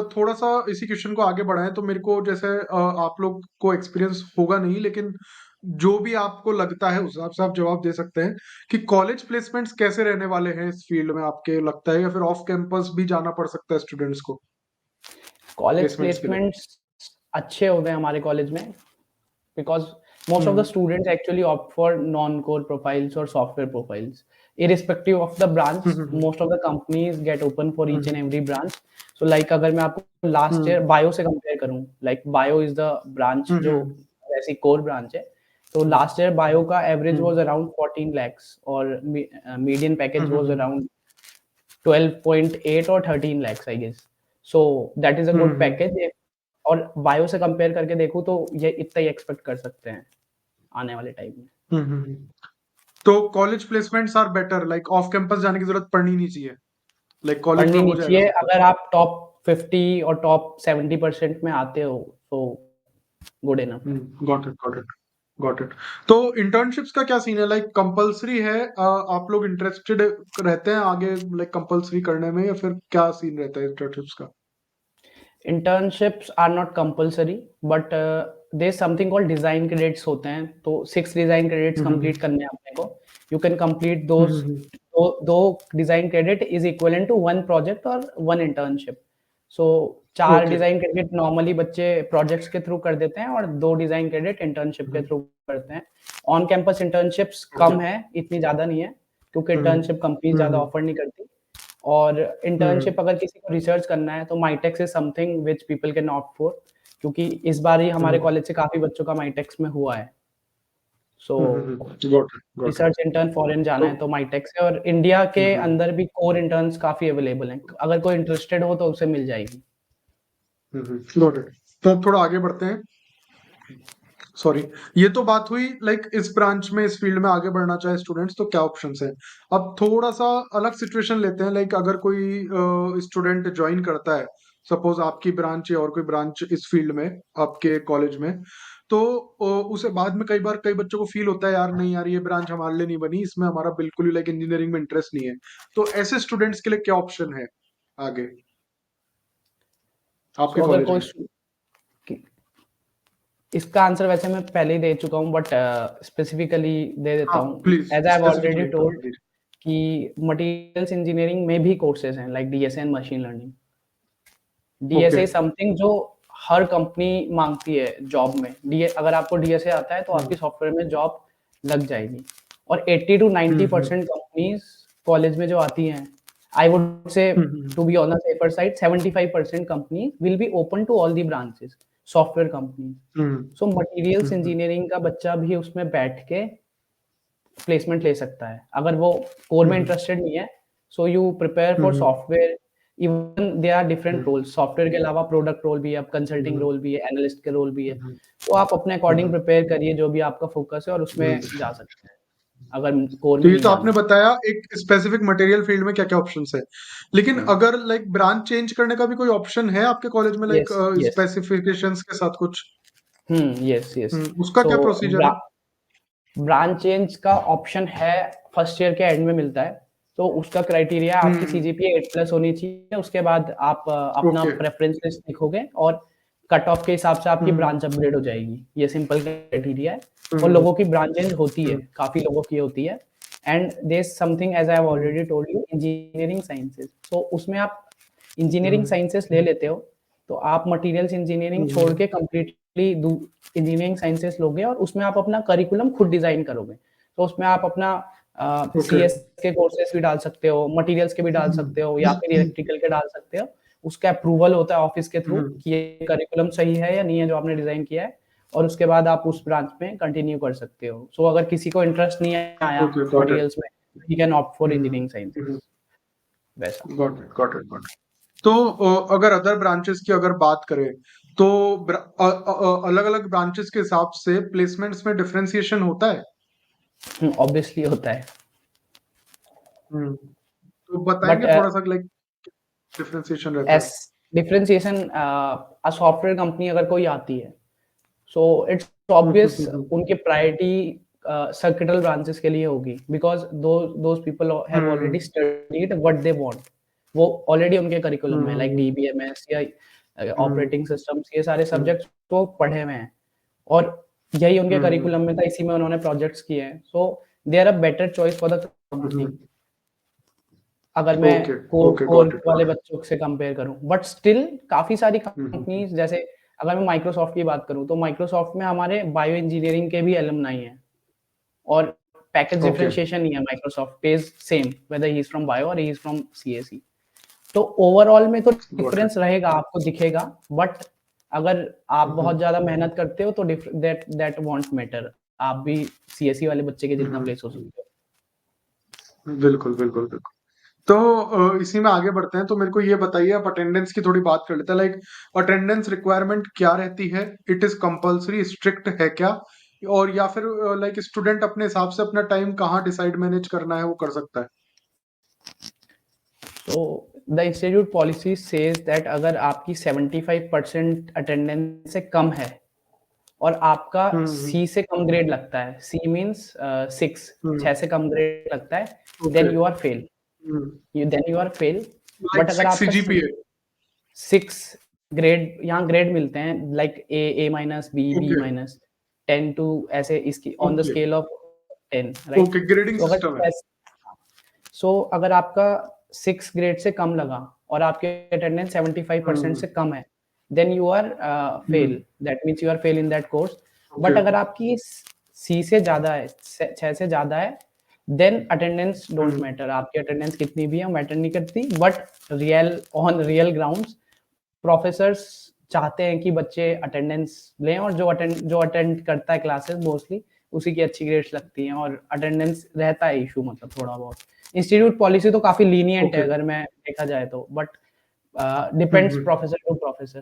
थोड़ा सा इसी क्वेश्चन को आगे बढ़ाएं तो मेरे को जैसे आप लोग को एक्सपीरियंस होगा नहीं, लेकिन जो भी आपको लगता है उस हिसाब से आप जवाब दे सकते हैं कि कॉलेज प्लेसमेंट्स कैसे रहने वाले हैं इस फील्ड में, आपके लगता है, या फिर ऑफ कैंपस भी जाना पड़ सकता है स्टूडेंट्स को कॉलेज प्लेसमेंट्स के लिए? प्लेसमेंट्स अच्छे हो गए हमारे कॉलेज में, because most of the hmm students actually opt for non-core profiles or software profiles. Irrespective of the branch, hmm most of the companies get open for each and hmm every branch. So like अगर मैं आपको last year हम्म bio से compare करूँ, like bio is the branch जो हम्म ऐसी core branch है, तो last year bio का average hmm was around 14 lakhs और median package was hmm around 12.8 or 13 lakhs I guess. So that is a good hmm package. और bio से compare करके देखूँ तो ये इतना ही एक्सपेक्ट कर सकते हैं आने वाले टाइम में। हम्म। तो college placements are better, like off campus जाने की जरूरत पड़नी नहीं चाहिए, लाइक कॉलेज में पढ़नी हो नहीं जाएगा चाहिए, सब कुछ। अगर आप टॉप 50 और टॉप 70% में आते हो तो गुड इनफ है। Got it. तो इंटर्नशिप्स का क्या सीन है, लाइक कंपलसरी है? आप लोग इंटरेस्टेड रहते हैं आगे लाइक कंपलसरी करने में, या फिर क्या सीन रहता है इंटर्नशिप्स का? Internships are not compulsory, but there is something called design credits होते हैं, तो 6 डिजाइन क्रेडिट्स कंप्लीट करने हैं अपने को। यू कैन कंप्लीट दोस, दो design credit is equivalent to 1 project और 1 internship. So 4 okay. Design credit normally बच्चे प्रोजेक्ट्स के थ्रू कर देते हैं और 2 डिजाइन क्रेडिट इंटर्नशिप के थ्रू करते हैं। On campus internships okay. कम है, इतनी ज्यादा नहीं है, क्योंकि इंटर्नशिप कंपनी ज्यादा ऑफर नहीं करती। और इंटर्नशिप अगर किसी को रिसर्च करना है तो माइटेक्स is something which people can opt for, क्योंकि इस बार ही हमारे कॉलेज से काफी बच्चों का माइटेक्स में हुआ है। सो got it. Research intern foreign जाना तो है तो माइटेक्स है, और इंडिया के हम्म अंदर भी कोर इंटर्न्स काफी अवेलेबल हैं, अगर कोई इंटरेस्टेड हो तो उसे मिल जाएगी। Got it. तो अब थोड़ा आगे बढ़ते हैं। सॉरी, ये तो बात हुई लाइक इस ब्रांच में, इस फील्ड में आगे बढ़ना चाहे स्टूडेंट्स तो क्या ऑप्शंस हैं। अब थोड़ा सा अलग सिचुएशन लेते हैं, लाइक अगर कोई स्टूडेंट ज्वाइन करता है, सपोज आपकी ब्रांच या और कोई ब्रांच इस फील्ड में आपके कॉलेज में, तो उसे बाद में कई बार कई बच्चों को फील होता है, यार नहीं यार ये ब्रांच हमारे लिए नहीं बनी, इसमें हमारा बिल्कुल ही लाइक इंजीनियरिंग में इंटरेस्ट नहीं है। तो ऐसे स्टूडेंट्स के लिए क्या ऑप्शन है आगे आपके सो अगर कॉलेज कोई में? इसका आंसर वैसे मैं पहले ही दे चुका हूँ, बट स्पेसिफिकली दे देता हाँ हूँ, please as I have already specifically told कि मटेरियल्स इंजीनियरिंग में भी कोर्सेज हैं like DSA and machine learning. Okay. DSA something जो हर कंपनी मांगती है जॉब में। डी अगर आपको डीएसए आता है तो आपकी सॉफ्टवेयर में जॉब लग जाएगी। और 80 to 90% कंपनीज कॉलेज में जो आती हैं, I would say to be on the safer side 75% company will be open to all the branches, software company. So materials engineering का बच्चा भी उसमें बैठ के प्लेसमेंट ले सकता है अगर वो कोर में इंटरेस्टेड नहीं है। So you prepare for software, even they are different roles, software के अलावा प्रोडक्ट रोल भी है, अब कंसल्टिंग रोल भी है, एनालिस्ट के रोल भी है। तो आप अपने अकॉर्डिंग प्रिपेयर करिए जो भी आपका फोकस है और उसमें जा सकते हैं अगर कोर तो में ये नहीं तो जाना आपने है। बताया एक स्पेसिफिक मटेरियल फील्ड में क्या क्या ऑप्शंस है, लेकिन अगर लाइक ब्रांच चेंज करने का भी कोई ऑप्शन है आपके कॉलेज में, लाइक यस यस स्पेसिफिकेशंस के साथ कुछ? Yes yes. उसका सो क्या प्रोसीजर है? ब्रांच चेंज का ऑप्शन है, फर्स्ट ईयर के एंड में मिलता है। तो उसका क्राइटेरिया आपकी सीजीपीए 8+ होनी चाहिए, उसके बाद आप अपना ओके। प्रेफरेंस लिस्ट लिखोगे और कट ऑफ के हिसाब से आपकी ब्रांच अपग्रेड हो जाएगी। ये सिंपल क्राइटेरिया है, और लोगों की ब्रांच चेंज होती है, काफी लोगों की होती है। And there is something as I have already told you, engineering sciences. तो उसमें आप इंजीनियरिंग साइंसेस ले लेते हो तो आप मटेरियल्स इंजीनियरिंग छोड़ के कंप्लीटली इंजीनियरिंग साइंसेस लोगे और उसमें आप अपना करिकुलम खुद डिजाइन करोगे। तो उसमें आप अपना ओके। सीएस के कोर्सेज भी डाल सकते हो, मटेरियल्स के भी डाल सकते हो, या फिर इलेक्ट्रिकल के डाल सकते हो। उसका अप्रूवल होता है ऑफिस के थ्रू कि ये करिकुलम सही है या नहीं है जो आपने डिजाइन किया है, और उसके बाद आप उस ब्रांच में कंटिन्यू कर सकते हो। सो अगर किसी को इंटरेस्ट नहीं आया ओके, गॉट इट। मटेरियल्स में, he can opt for engineering sciences, वैसा। Got it. तो अगर अदर ब्रांचेस की अगर बात करें तो अलग अलग ब्रांचेस के हिसाब से प्लेसमेंट्स में डिफरेंशिएशन होता है? ऑब्वियसली होता है, तो बट बताएंगे थोड़ा सा लाइक डिफरेंशिएशन रहता एस है? डिफरेंशिएशन, सॉफ्टवेयर कंपनी अगर कोई आती है, सो इट्स ऑब्वियस उनकी प्रायोरिटी सर्किटल ब्रांचेस के लिए होगी, because those people have already studied what they want, वो ऑलरेडी उनके करिकुलम में लाइक डीबीएमएस या ऑपरेटिंग सिस्टम्स, ये सारे सब्जेक्ट्स वो पढ़े हुए हैं और यही उनके करिकुलम में था, इसी में उन्होंने प्रोजेक्ट्स किए हैं, so they are a better choice for the company अगर मैं कोर वाले बच्चों से कंपेयर करूं। बट स्टिल काफी सारी कंपनीज, जैसे अगर मैं माइक्रोसॉफ्ट की बात करूं तो माइक्रोसॉफ्ट में हमारे बायो इंजीनियरिंग के भी एलुमनाई हैं और पैकेज डिफरेंशिएशन नहीं है, Microsoft page same weather he is from bio और ही इज फ्रॉम सीएसई। तो ओवरऑल में तो डिफरेंस रहेगा, आपको दिखेगा, बट अगर आप बहुत ज्यादा मेहनत करते हो तो दैट वॉन्ट मैटर, आप भी सीएसई वाले बच्चे के जितना प्लेस हो सकते हो। बिल्कुल बिल्कुल बिल्कुल। तो इसी में आगे बढ़ते हैं, तो मेरे को ये बताइए, आप अटेंडेंस की थोड़ी बात कर लेते हैं, लाइक अटेंडेंस रिक्वायरमेंट क्या रहती है, इट इज कंपल्सरी, स्ट्रिक्ट है क्या, और या फिर लाइक स्टूडेंट अपने हिसाब से अपना टाइम कहाँ डिसाइड मैनेज करना है वो कर सकता है? तो the institute policy says that अगर आपकी 75% अटेंडेंस से कम है और आपका सी से कम ग्रेड लगता है, सी मीन्स 6 से कम ग्रेड लगता है, then you are fail, then you are fail. But अगर 6 आपका CGPA? 6 ग्रेड, यहाँ ग्रेड मिलते हैं like A minus B okay minus 10 to ऐसे, इसकी on the okay scale of 10, right? Okay, grading तो सिस्टम है। अगर आपका 6 ग्रेड से कम लगा और आपके अटेंडेंस 75% से कम है, then you are fail, that means you are fail in that course. Okay but अगर आपकी सी से ज्यादा है, 6 से ज्यादा है, देन अटेंडेंस डोंट मैटर, आपकी अटेंडेंस कितनी भी है मैटर नहीं करती। But on real grounds professors चाहते हैं कि बच्चे अटेंडेंस लें, और जो अटेंड करता है क्लासेस मोस्टली उसी की अच्छी ग्रेड्स लगती हैं, और अटेंडेंस रहता है इशू, मतलब थोड़ा बहुत। इंस्टीट्यूट पॉलिसी तो काफी लीनियंट है ओके अगर मैं देखा जाए तो, but depends professor to professor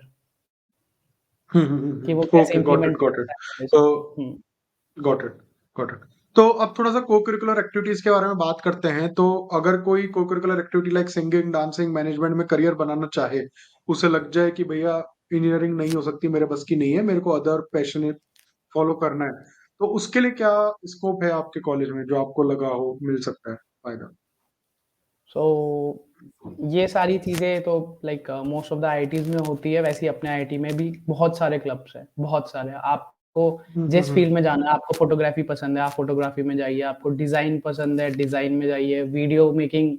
कि वो कैसे okay, got it implement got it. करता है पॉलिसी। तो गॉट इट गॉट इट। तो अब थोड़ा सा को करिकुलर एक्टिविटीज के बारे में बात करते हैं। तो अगर कोई को curricular activity like singing, dancing, management में करियर बनाना चाहे, उसे लग जाए कि भैया इंजीनियरिंग नहीं हो सकती, मेरे बस की नहीं है, मेरे को अदर पैशन फॉलो करना है, तो उसके लिए क्या स्कोप है आपके कॉलेज में जो आपको लगा हो मिल सकता है फायदा? सो ये सारी चीज़ें तो like most of the IITs में होती है, वैसे ही अपने आईआईटी में भी बहुत सारे क्लब्स हैं, बहुत सारे। आपको जिस फील्ड में जाना है, आपको फोटोग्राफी पसंद है, आप फोटोग्राफी में जाइए, आपको डिज़ाइन पसंद है, डिज़ाइन में जाइए, वीडियो मेकिंग,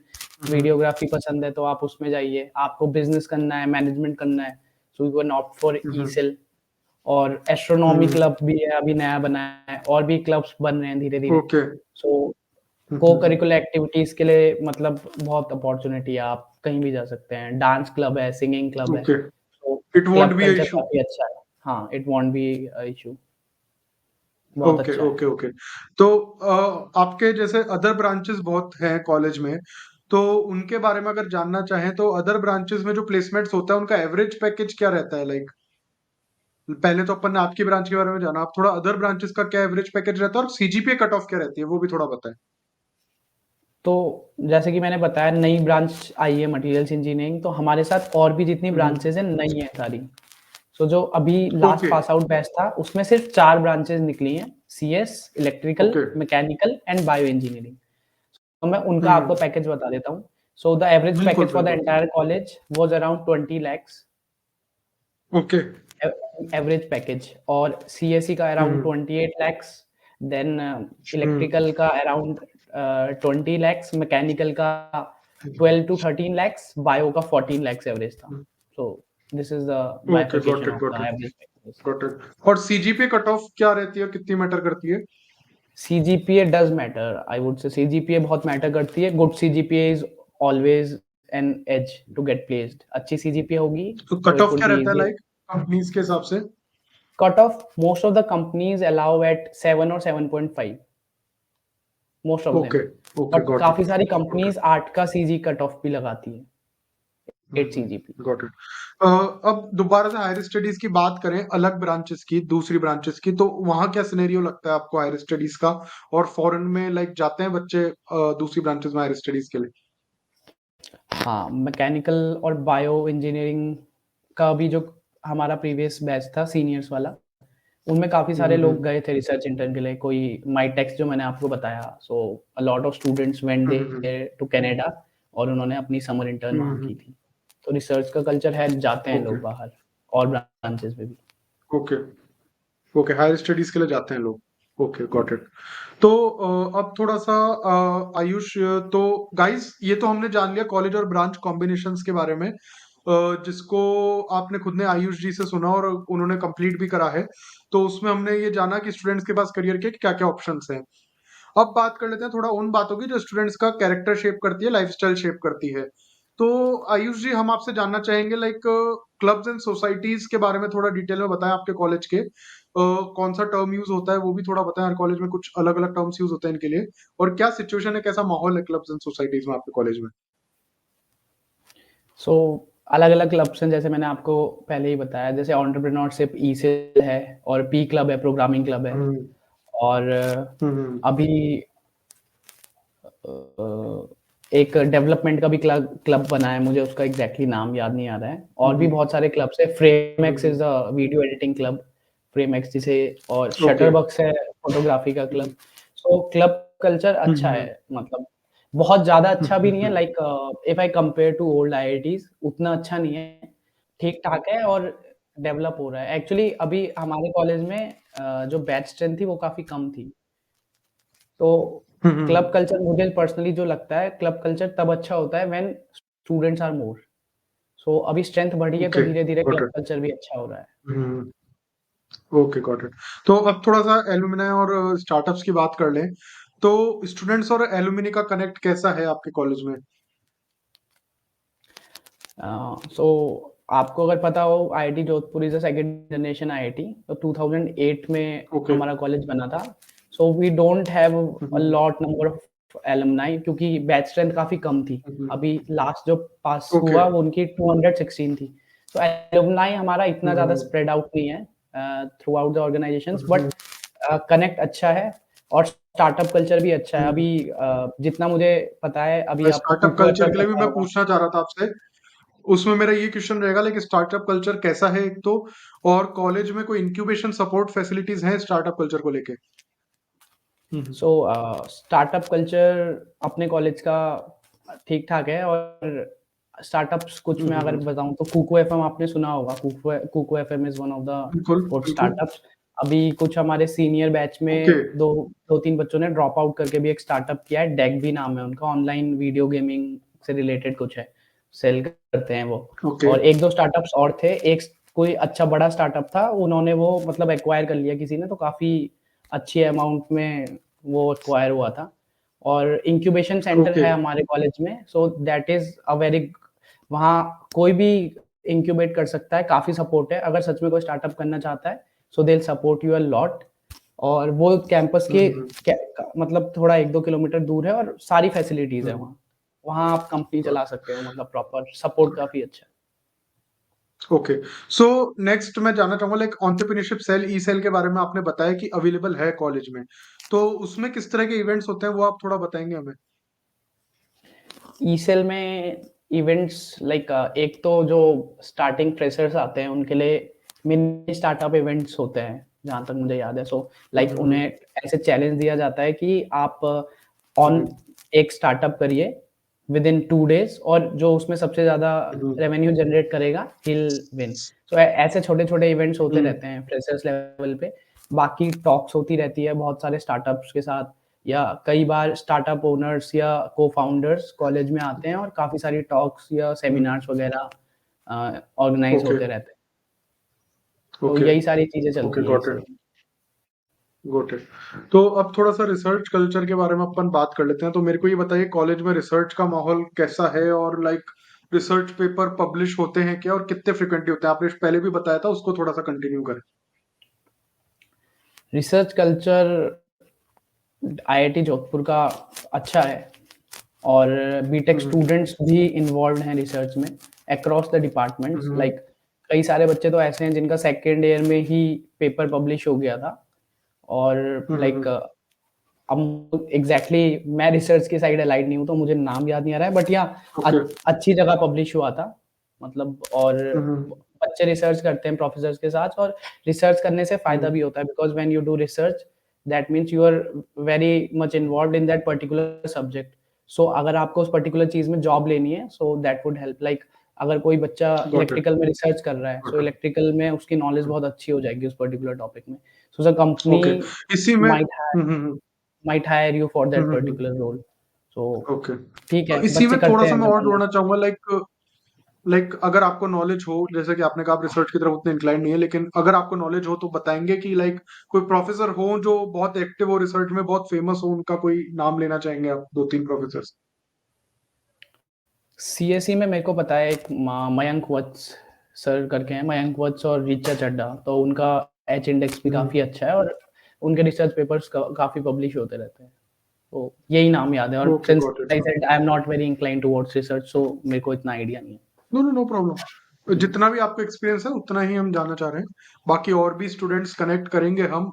वीडियोग्राफी पसंद है तो आप उसमें जाइए, आपको बिजनेस करना है, मैनेजमेंट करना है, so you can opt for E Cell. और एस्ट्रोनॉमी क्लब भी है, अभी नया बना है, और भी क्लब्स बन रहे हैं धीरे धीरे। ओके सो को करिकुलर एक्टिविटीज के लिए मतलब बहुत अपॉर्चुनिटी है, आप कहीं भी जा सकते हैं, डांस क्लब है, सिंगिंग क्लब है, ओके, तो it won't club be a culture issue. काफी अच्छा है। हाँ, इट वॉन्ट बी इशू, बहुत ओके अच्छा है। Okay okay. तो आपके जैसे अदर ब्रांचेस बहुत हैं कॉलेज में, तो उनके बारे में अगर जानना चाहें तो अदर ब्रांचेस में जो प्लेसमेंट्स होता है उनका एवरेज पैकेज क्या रहता है? लाइक पहले तो अपन ने आपकी ब्रांच के बारे में जाना, आप थोड़ा अदर ब्रांचेस का क्या एवरेज पैकेज रहता है और सीजीपीए कट ऑफ क्या रहती है वो भी थोड़ा बताएं। तो जैसे कि मैंने बताया, नई ब्रांच आई है मटेरियल्स इंजीनियरिंग, तो हमारे साथ और भी जितनी ब्रांचेस हैं नई हैं सारी। सो जो अभी last okay pass out batch था उसमें सिर्फ 4 ब्रांचेस निकली हैं, CS, electrical, okay. Mechanical and bio engineering. तो मैं उनका आपको हम्म, पैकेज बता देता हूँ। सो द एवरेज बिल्कुल पैकेज फॉर द बिल्कुल। Entire college was around 20 lakhs okay. Average package, और सीएसई का अराउंड हम्म 28 lakhs, देन हम्म इलेक्ट्रिकल का अराउंड 20 lakhs, मैकेनिकल का 12 to 13 lakhs, बायो का 14 lakhs एवरेज था। So this is the okay, got bifurcation it of got the it average package. Got it. और CGPA cut off क्या रहती है, कितनी matter करती है? CGPA does matter, I would say CGPA बहुत मैटर करती है। Good CGPA is always an edge to get placed. अच्छी सीजीपीए होगी तो तो कट इट ऑफ वुड क्या बी रहता है इजी। लाइक कंपनीज के हिसाब से? Cut off most of the companies allow at 7 और 7.5, most of them. Okay okay, but got it काफी सारी गॉट इट। कंपनीज 8 का सीजी कट ऑफ भी लगाती है, 8 सीजीपी। Got it. अब दोबारा से हायर स्टडीज की बात करें, अलग ब्रांचेस की, दूसरी ब्रांचेस की, तो वहां क्या सिनेरियो लगता है आपको हायर स्टडीज का? और फॉरेन में लाइक जाते हैं बच्चे दूसरी ब्रांचेस में हायर स्टडीज के लिए? हाँ, मैकेनिकल और बायो इंजीनियरिंग का भी जो हमारा प्रीवियस बैच था सीनियर्स वाला, उनमें काफ़ी सारे हम्म, लोग गए थे रिसर्च इंटर्न के लिए, कोई माइटेक्स जो मैंने आपको बताया, so a lot of students went hmm, there to Canada और उन्होंने अपनी समर इंटर्न वहाँ हम्म, की थी। तो रिसर्च का कल्चर है, जाते हैं ओके लोग बाहर और ब्रांचेस में भी। ओके ओके, हायर स्टडीज के लिए जाते हैं लोग। Okay, got it. तो अब थोड़ा सा आयुष, तो गाइस ये तो हमने जान लिया कॉलेज और ब्रांच कॉम्बिनेशंस के बारे में, जिसको आपने खुद ने आयुष जी से सुना और उन्होंने कंप्लीट भी करा है। तो उसमें हमने ये जाना कि स्टूडेंट्स के पास करियर के क्या क्या ऑप्शंस हैं। अब बात कर लेते हैं थोड़ा उन बातों की जो स्टूडेंट्स का कैरेक्टर शेप करती है, लाइफस्टाइल शेप करती है। तो आयुष जी, हम आपसे जानना चाहेंगे लाइक क्लब्स एंड सोसाइटीज के बारे में थोड़ा डिटेल में बताएं आपके कॉलेज के। कौन सा टर्म यूज होता है वो भी थोड़ा बताएं, हर कॉलेज में कुछ अलग अलग टर्म्स यूज होते हैं इनके लिए। और क्या सिचुएशन है, कैसा माहौल है क्लब्स एंड सोसाइटीज में आपके कॉलेज में। सो अलग-अलग क्लब्स हैं, जैसे मैंने आपको पहले ही बताया, जैसे एंटरप्रेन्योरशिप ई-सेल है और पी क्लब है, प्रोग्रामिंग क्लब है हम्म और हम्म अभी एक डेवलपमेंट का भी क्लब बना है, मुझे उसका एग्जैक्टली नाम याद नहीं आ रहा है। और भी हम्म बहुत सारे क्लब्स है। FrameX hmm is a video editing club, FrameX जिसे, और ओके शटरबक्स है फोटोग्राफी का क्लब। सो क्लब कल्चर अच्छा हम्म है, मतलब बहुत ज्यादा अच्छा भी नहीं है, hmm like if I compare to old IITs उतना अच्छा नहीं है, ठीक ठाक है और डेवलप हो रहा है। एक्चुअली अभी हमारे कॉलेज में जो बैच स्ट्रेंथ थी वो काफी कम थी, तो क्लब हम्म कल्चर मुझे पर्सनली जो लगता है, क्लब कल्चर तब अच्छा होता है व्हेन स्टूडेंट्स आर मोर। सो अभी स्ट्रेंथ बढ़ी है तो ओके, धीरे-धीरे गॉट क्लब इट। कल्चर भी अच्छा हो रहा है। हम्म ओके, गॉट इट। तो अब थोड़ा सा एलुमनाई और स्टार्टअप्स की बात कर लें। तो स्टूडेंट्स और एलुमनी का कनेक्ट कैसा है आपके कॉलेज में। सो आपको अगर पता हो, IIT Jodhpur is a second generation IIT, तो 2008 में ओके। हमारा कॉलेज बना था। So we don't have a hmm lot number of alumni, क्योंकि बैच स्ट्रेंथ काफ़ी कम थी। हम्म, अभी लास्ट जो पास ओके। हुआ वो उनकी 216 थी। तो एलुमनाई हमारा इतना ज़्यादा हम्म स्प्रेड आउट नहीं है through out the organisations, hmm, but connect अच्छा है और स्टार्टअप कल्चर भी अच्छा है। हम्म। अभी जितना मुझे पता है, अभी आपको स्टार्टअप कुकू कल्चर एफएम के लिए भी पता मैं होगा। पूछना चाह रहा था आपसे। उसमें मेरा ये क्वेश्चन रहेगा, लाइक स्टार्टअप कल्चर कैसा है एक तो, और कॉलेज में कोई इंक्यूबेशन सपोर्ट फैसिलिटीज हैं स्टार्टअप कल्चर को लेके। हम्म सो स्टार्टअप कल्चर अपने कॉलेज का ठीक-ठाक है, और स्टार्टअप्स कुछ मैं अगर हम्म, बताऊँ तो कुकू एफएम आपने सुना होगा। Kuku FM is one of the बिल्कुल गुड बिल्कुल। स्टार्टअप्स। अभी कुछ हमारे सीनियर बैच ओके में 2-3 बच्चों ने ड्रॉप आउट करके भी एक स्टार्टअप किया है, डेगबी नाम है उनका, ऑनलाइन वीडियो गेमिंग से रिलेटेड कुछ है, सेल करते हैं वो। ओके और 1-2 स्टार्टअप्स और थे, एक कोई अच्छा बड़ा स्टार्टअप था, उन्होंने वो मतलब एक्वायर कर लिया किसी ने, तो काफ़ी अच्छी अमाउंट में वो एक्वायर हुआ था। और इंक्यूबेशन सेंटर ओके है हमारे कॉलेज में, so that is a very, वहाँ कोई भी इंक्यूबेट कर सकता है, काफ़ी सपोर्ट है। अगर सच में कोई स्टार्टअप करना चाहता है, so they will support you a lot. और वो कैंपस के हम्म मतलब थोड़ा 1-2 किलोमीटर दूर है और सारी फैसिलिटीज़ है हम्म वहाँ। वहाँ आप कंपनी चला सकते हो, मतलब प्रॉपर सपोर्ट काफ़ी अच्छा है। ओके। सो नेक्स्ट मैं जानना चाहूंगा, like entrepreneurship cell, E cell के बारे में आपने बताया कि अवेलेबल है कॉलेज में। तो उसमें किस तरह के इवेंट्स होते हैं वो आप थोड़ा बताएंगे हमें। ई-सेल में इवेंट्स लाइक एक तो जो स्टार्टिंग फ्रेशर्स आते हैं उनके लिए मिनी स्टार्टअप इवेंट्स होते हैं, जहाँ तक मुझे याद है। सो लाइक हम्म उन्हें ऐसे चैलेंज दिया जाता है कि आप ऑन हम्म एक स्टार्टअप करिए विद इन 2 डेज़, और जो उसमें सबसे ज़्यादा हम्म रेवेन्यू जनरेट करेगा, ही विल विन। सो ऐसे छोटे-छोटे इवेंट्स होते हम्म रहते हैं फ्रेशर्स लेवल पे। बाकी टॉक्स होती रहती है बहुत सारे स्टार्टअप्स के साथ, या कई बार स्टार्टअप ओनर्स या को-फाउंडर्स कॉलेज में आते हैं और काफ़ी सारी टॉक्स या हम्म, सेमिनार्स वगैरह ऑर्गेनाइज़ ओके होते रहते हैं। तो ओके यही सारी चीज़ें ओके, चलती हैं गॉट इससे। It got it. तो अब थोड़ा सा रिसर्च कल्चर के बारे में अपन बात कर लेते हैं। तो मेरे को ये बताइए कॉलेज में रिसर्च का माहौल कैसा है, और लाइक रिसर्च पेपर पब्लिश होते हैं क्या, और कितने फ्रिक्वेंटली होते हैं। आपने पहले भी बताया था, उसको थोड़ा सा कंटिन्यू करें। रिसर्च कल्चर आईआईटी जोधपुर का अच्छा है, और बीटेक हम्म स्टूडेंट्स भी इन्वॉल्व्ड हैं रिसर्च में across the departments. Hmm like कई सारे बच्चे तो ऐसे हैं जिनका सेकेंड ईयर में ही पेपर पब्लिश हो गया था, और लाइक हम्म अब एग्जैक्टली मैं रिसर्च की साइड अलाइड नहीं हूँ, तो मुझे नाम याद नहीं आ रहा है, बट या ओके अच्छी जगह पब्लिश हुआ था, मतलब। और हम्म बच्चे रिसर्च करते हैं प्रोफेसर्स के साथ, और रिसर्च करने से फ़ायदा भी होता है, because when you do research that means you are very much involved in that particular subject. So अगर आपको उस पर्टिकुलर चीज़ में जॉब लेनी है, so that would help. Like अगर कोई बच्चा गॉट इट, इलेक्ट्रिकल में रिसर्च कर रहा है, गॉट सो इट। इलेक्ट्रिकल में उसकी नॉलेज बहुत अच्छी हो जाएगी उस पर्टिकुलर टॉपिक में। सो द कंपनी ओके, इसी में might might hire you for hmm, that hmm, hmm. Particular role. So okay. ठीक तो है, इसी बच्चे में करते थोड़ा-सा हैं मैं जब और मन जोड़ना लगता है। चाहूँगा, लाइक अगर आपको नॉलेज हो, जैसे कि आपने कहा आप रिसर्च की तरफ उतने इंक्लाइंड नहीं है, लेकिन अगर आपको नॉलेज हो तो बताएँगे कि लाइक कोई प्रोफ़ेसर हो जो बहुत एक्टिव हो रिसर्च में, बहुत फ़ेमस हो, उनका कोई नाम लेना चाहेंगे आप 2-3 प्रोफ़ेसर्स? सीएसई में मेरे को पता है एक मयंक वत्स सर करके हैं, मयंक वत्स और ऋचा चड्ढा, तो उनका एच इंडेक्स भी हुँ, काफ़ी अच्छा है, और उनके रिसर्च पेपर्स काफ़ी पब्लिश होते रहते हैं। तो यही नाम याद है, और okay, since got it. I said I am not very inclined towards research, so मेरे को इतना आइडिया नहीं है। No, no, no problem. Hmm. जितना भी आपका एक्सपीरियंस है उतना ही हम जानना चाह रहे हैं। बाकी और भी स्टूडेंट्स कनेक्ट करेंगे हम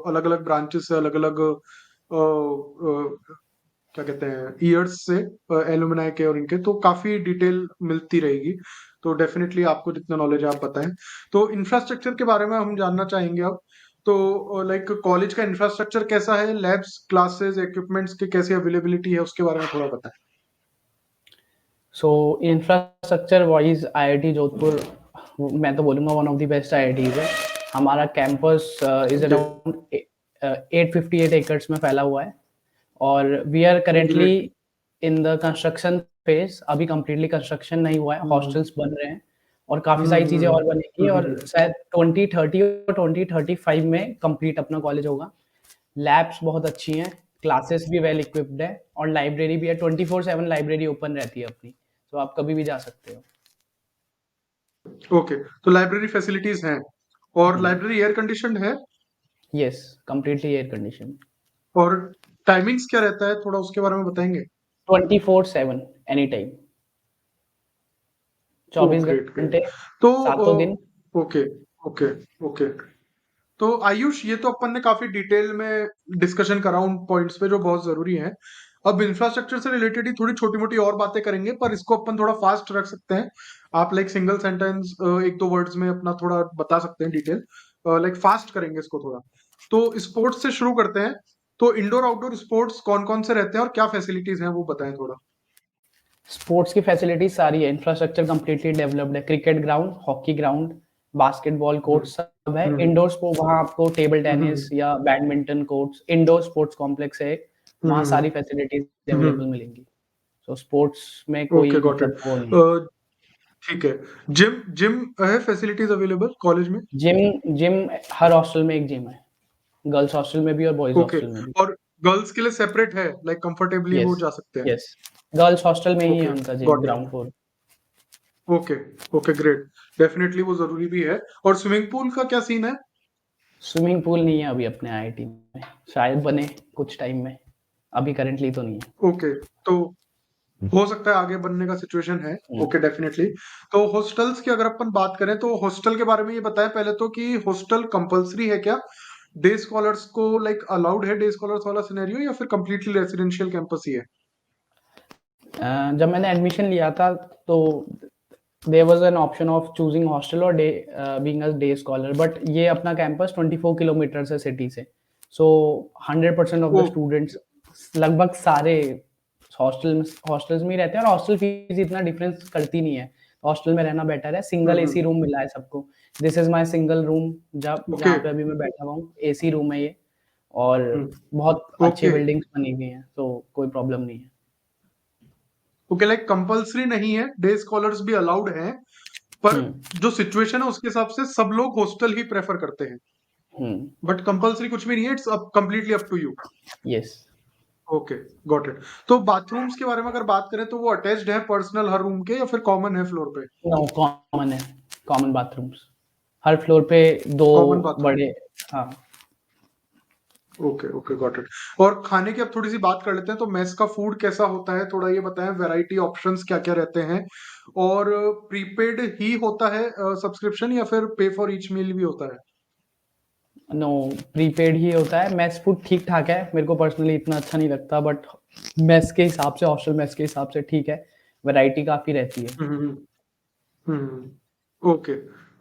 अलग-अलग ब्रांचेस से, अलग-अलग क्या कहते हैं ईयर्स से, एलुमनाई के और इनके, तो काफ़ी डिटेल मिलती रहेगी। तो डेफ़िनिटली आपको जितना नॉलेज है आप बताएँ। तो इंफ्रास्ट्रक्चर के बारे में हम जानना चाहेंगे अब। तो लाइक कॉलेज का इंफ्रास्ट्रक्चर कैसा है? लैब्स, क्लासेस, इक्विपमेंट्स की कैसी अवेलेबिलिटी है उसके बारे में थोड़ा बताएँ? सो इंफ्रास्ट्रक्चर वाइज़ आईआईटी जोधपुर, मैं तो बोलूँगा one of the best IITs है। हमारा campus is okay, around 858 acres में फैला हुआ है, और we are currently great. In the construction phase. अभी कंप्लीटली कंस्ट्रक्शन नहीं हुआ है, हुँ, हुँ। हॉस्टल्स बन रहे हैं, और काफ़ी हुँ, सारी हुँ, चीज़ें हुँ। और बनेंगी, हुँ, हुँ, और हुँ। शायद 2030 और 2035 में कंप्लीट अपना कॉलेज होगा। लैब्स बहुत अच्छी हैं, क्लासेस भी वेल इक्विप्ड है, और लाइब्रेरी भी है, 24/7 लाइब्रेरी ओपन रहती है अपनी, तो आप कभी भी जा सकते हो। ओके, तो लाइब्रेरी फैसिलिटीज़ हैं और हुँ, लाइब्रेरी एयर कंडीशन्ड है येस, कंप्लीटली एयर कंडीशन्ड, और टाइमिंग्स क्या रहता है? थोड़ा उसके बारे में बताएँगे? 24/7 एनी टाइम, ओह! 24 ग्रेट, ग्रेट। घंटे, तो सातों दिन। Okay, okay, okay. तो आयुष, ये तो अपन ने काफ़ी डिटेल में डिस्कशन करा उन पॉइंट्स पे जो बहुत ज़रूरी हैं। अब इंफ्रास्ट्रक्चर से रिलेटेड ही थोड़ी छोटी-मोटी और बातें करेंगे, पर इसको अपन थोड़ा फ़ास्ट रख सकते हैं। आप लाइक सिंगल सेंटेंस 1-2 वर्ड्स में अपना थोड़ा बता सकते हैं डिटेल। लाइक फ़ास्ट करेंगे इसको थोड़ा। तो स्पोर्ट्स से शुरू करते हैं। तो इंडोर-आउटडोर स्पोर्ट्स कौन-कौन से रहते हैं और क्या फैसिलिटीज़ हैं, वो बताएँ थोड़ा? स्पोर्ट्स की फैसिलिटीज सारी है, इंफ्रास्ट्रक्चर कंप्लीटली डेवलप्ड है, cricket ground, hockey ground, basketball hmm. Court सब है। हुँ, हुँ। इंडोर स्पोर्ट वहाँ आपको टेबल हुँ, टेनिस हुँ। या badminton courts, indoor sports complex है, हुँ, वहाँ हुँ, सारी हुँ। फैसिलिटीज हुँ, अवेलेबल हुँ। मिलेंगी। सो स्पोर्ट्स में ओके, कोई गॉट इट। मतलब वो नहीं है। ठीक है। जिम जिम है फैसिलिटीज़ अवेलेबल कॉलेज में? जिम जिम हर हॉस्टल में एक जिम है, गर्ल्स हॉस्टल में भी और बॉयज ओके, हॉस्टल में भी। और गर्ल्स के लिए सेपरेट है, लाइक कंफर्टेबली वो यस, जा सकते हैं? यस, गर्ल्स हॉस्टल में ही है ओके, उनका gym, got it. Ground floor. Okay, okay, great. Definitely वो ज़रूरी भी है। और स्विमिंग पूल का क्या सीन है? स्विमिंग पूल नहीं है अभी अपने आईआईटी में, शायद बने कुछ टाइम में, अभी करंटली तो नहीं है। ओके, तो हो सकता है आगे बनने का सिचुएशन है। हुँ। Okay, definitely. तो हॉस्टल्स की अगर अपन बात करें तो हॉस्टल के बारे में ये बताएँ पहले तो कि हॉस्टल कंपल्सरी है क्या? डे स्कॉलर्स को लाइक अलाउड है डे स्कॉलर्स वाला सिनेरियो या फिर कंप्लीटली रेजिडेंशियल कैंपस ही है? जब मैंने एडमिशन लिया था, तो there was an option of choosing hostel और being a day scholar, but ये अपना कैंपस 24 किलोमीटर्स है सिटी से। So 100% of the oh! Students लगभग सारे हॉस्टल्स में ही रहते हैं, और हॉस्टल फीस इतना डिफरेंस करती नहीं है। हॉस्टल में रहना बेटर है, हुँ, सिंगल हुँ। एसी रूम मिला है सबको। This is my single room, okay. जहाँ पे अभी मैं बैठा हुआ हूँ, एसी रूम है ये, और हुँ। बहुत अच्छी ओके। बिल्डिंग्स बनी हुई हैं, तो कोई प्रॉब्लम नहीं है। ओके, लाइक कंपल्सरी नहीं है, डे स्कॉलर्स भी अलाउड हैं, पर हुँ, जो सिचुएशन है उसके हिसाब से सब लोग हॉस्टल ही प्रेफर करते हैं। हुँ, बट कंपल्सरी कुछ भी नहीं है, it's up completely up to you. Yes. Okay, got it. तो बाथरूम्स के बारे में अगर बात करें तो वो अटैच्ड है पर्सनल हर रूम के या फिर कॉमन है फ्लोर पे? नो, कॉमन है, कॉमन बाथरूम्स। हर फ्लोर पे 2 कॉमन बाथरूम। बड़े। हाँ, ओके, ओके, गॉट इट। और खाने की अब थोड़ी-सी बात कर लेते हैं, तो मेस का फूड कैसा होता है? थोड़ा ये बताएँ, वैराइटी ऑप्शंस क्या-क्या रहते हैं? और प्रीपेड ही होता है सब्सक्रिप्शन या फिर पे फॉर ईच मील भी होता है? नो, प्रीपेड ही होता है। मेस फूड ठीक-ठाक है, मेरे को पर्सनली इतना अच्छा नहीं लगता, बट मेस के हिसाब से, हॉस्टल मेस के हिसाब से ठीक है, वैराइटी काफ़ी रहती है। हुँ, हुँ, हुँ। हुँ, ओके,